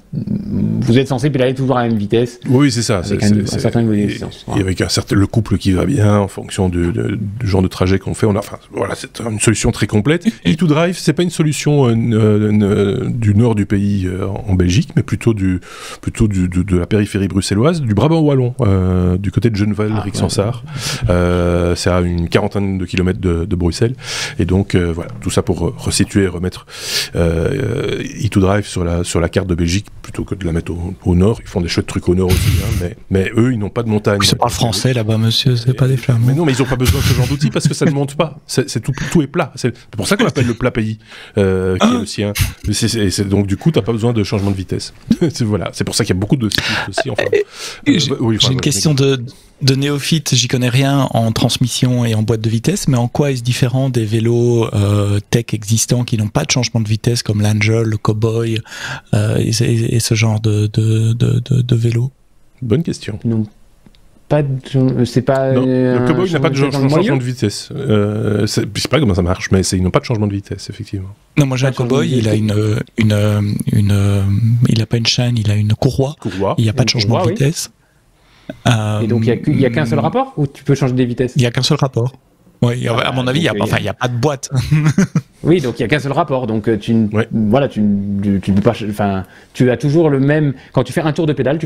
vous êtes censé pédaler toujours à la même vitesse. Oui, c'est ça. Avec un certain niveau d'exigence. Et avec le couple qui va bien en fonction du genre de trajet qu'on fait. C'est une solution très complète. E2Drive, c'est pas une solution du nord du pays en Belgique, mais plutôt de la périphérie bruxelloise, du Brabant wallon, du côté de Gennevel, Rixensart. C'est à une quarantaine de kilomètres de Bruxelles. Et donc tout ça pour resituer, remettre E2Drive sur la carte de Belgique plutôt que de la mettre au nord. Ils font des chouettes trucs au nord aussi, hein, mais eux ils n'ont pas de montagne. Ils parlent français là-bas, monsieur, c'est pas des flamands. Mais non, mais ils n'ont pas besoin de ce genre d'outils parce que ça ne monte pas. Tout est plat. C'est pour ça qu'on appelle le plat pays qui est le sien. Donc du coup t'as pas besoin de changement de vitesse. C'est pour ça qu'il y a beaucoup de cyclistes aussi. J'ai une question de néophyte, j'y connais rien en transmission et en boîte de vitesse, mais en quoi est-ce différent des vélos tech existants qui n'ont pas de changement de vitesse comme l'Angel, le Cowboy et ce genre de vélo? Bonne question. Non. Le Cowboy n'a pas de changement de vitesse. Je sais pas comment ça marche, mais ils n'ont pas de changement de vitesse, effectivement. Non, moi j'ai un Cowboy, il a il a pas une chaîne, il a une courroie. Il n'y a pas de changement de vitesse. Et donc il n'y a qu'un seul rapport ou tu peux changer des vitesses? Il n'y a qu'un seul rapport. Oui, à mon avis, il n'y a pas de boîte. Oui, donc il n'y a qu'un seul rapport. Donc tu peux pas. Enfin, tu as toujours le même. Quand tu fais un tour de pédale,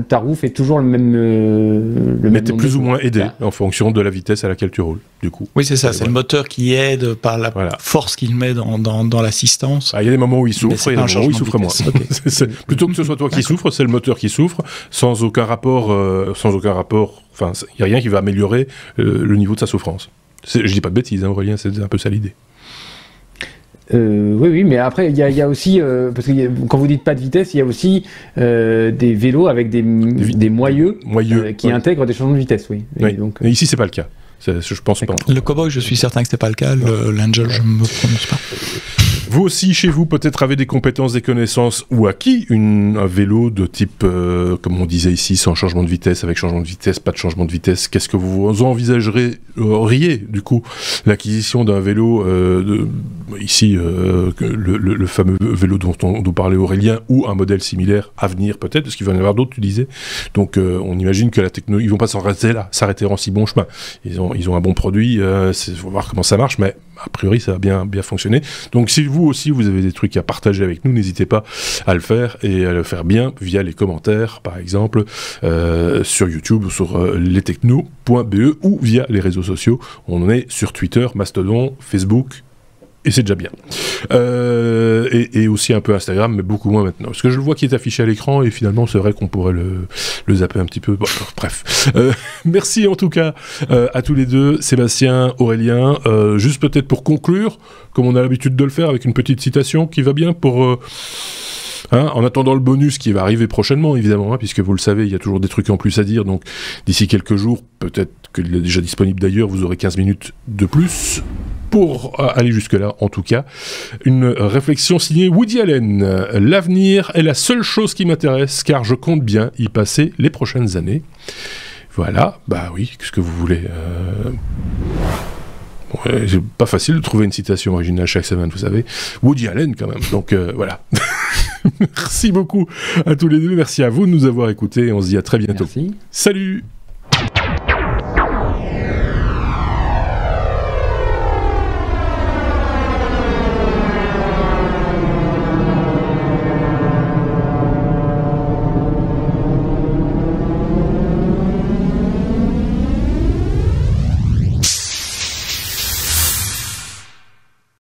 ta roue fait toujours le même. Mais t'es plus ou moins aidé en fonction de la vitesse à laquelle tu roules. Du coup. Oui, c'est ça. C'est le moteur qui aide par la force qu'il met dans l'assistance. Il y a des moments où il souffre et des moments où il souffre moins. Plutôt que ce soit toi qui souffre, c'est le moteur qui souffre, sans aucun rapport. Enfin, il n'y a rien qui va améliorer le niveau de sa souffrance. Je dis pas de bêtises, hein, Aurélien, c'est un peu ça l'idée. Oui, mais après, il y a aussi, parce que quand vous dites pas de vitesse, il y a aussi des vélos avec des moyeux qui intègrent des changements de vitesse, oui. Donc, mais ici, c'est pas le cas. Je pense pas. Le Cowboy, je suis certain que c'était pas le cas. L'Angel, je me prononce pas. Vous aussi, chez vous, peut-être avez des compétences, des connaissances ou acquis un vélo de type, comme on disait ici, sans changement de vitesse, avec changement de vitesse, pas de changement de vitesse. Qu'est-ce que vous envisageriez, du coup, l'acquisition d'un vélo, ici, le fameux vélo dont parlait Aurélien, ou un modèle similaire à venir, peut-être, parce qu'il va y en avoir d'autres, tu disais. Donc, on imagine que la technologie, ils vont pas s'arrêter en si bon chemin. Ils ont un bon produit, faut voir comment ça marche, mais a priori ça a bien fonctionné. Donc si vous aussi vous avez des trucs à partager avec nous, n'hésitez pas à le faire et à le faire bien via les commentaires par exemple sur YouTube ou sur lestechno.be ou via les réseaux sociaux. On est sur Twitter, Mastodon, Facebook et c'est déjà bien. Et aussi un peu Instagram, mais beaucoup moins maintenant. Parce que je le vois qui est affiché à l'écran et finalement c'est vrai qu'on pourrait le zapper un petit peu. Bon, bref. Merci en tout cas à tous les deux, Sébastien, Aurélien. Juste peut-être pour conclure, comme on a l'habitude de le faire, avec une petite citation qui va bien pour... en attendant le bonus qui va arriver prochainement, évidemment, puisque vous le savez, il y a toujours des trucs en plus à dire, donc d'ici quelques jours, peut-être qu'il est déjà disponible d'ailleurs, vous aurez 15 minutes de plus pour aller jusque-là, en tout cas. Une réflexion signée Woody Allen. L'avenir est la seule chose qui m'intéresse, car je compte bien y passer les prochaines années. Voilà, bah oui, qu'est-ce que vous voulez c'est pas facile de trouver une citation originale chaque semaine, vous savez. Woody Allen, quand même. Donc, voilà. Merci beaucoup à tous les deux. Merci à vous de nous avoir écoutés. On se dit à très bientôt. Merci. Salut!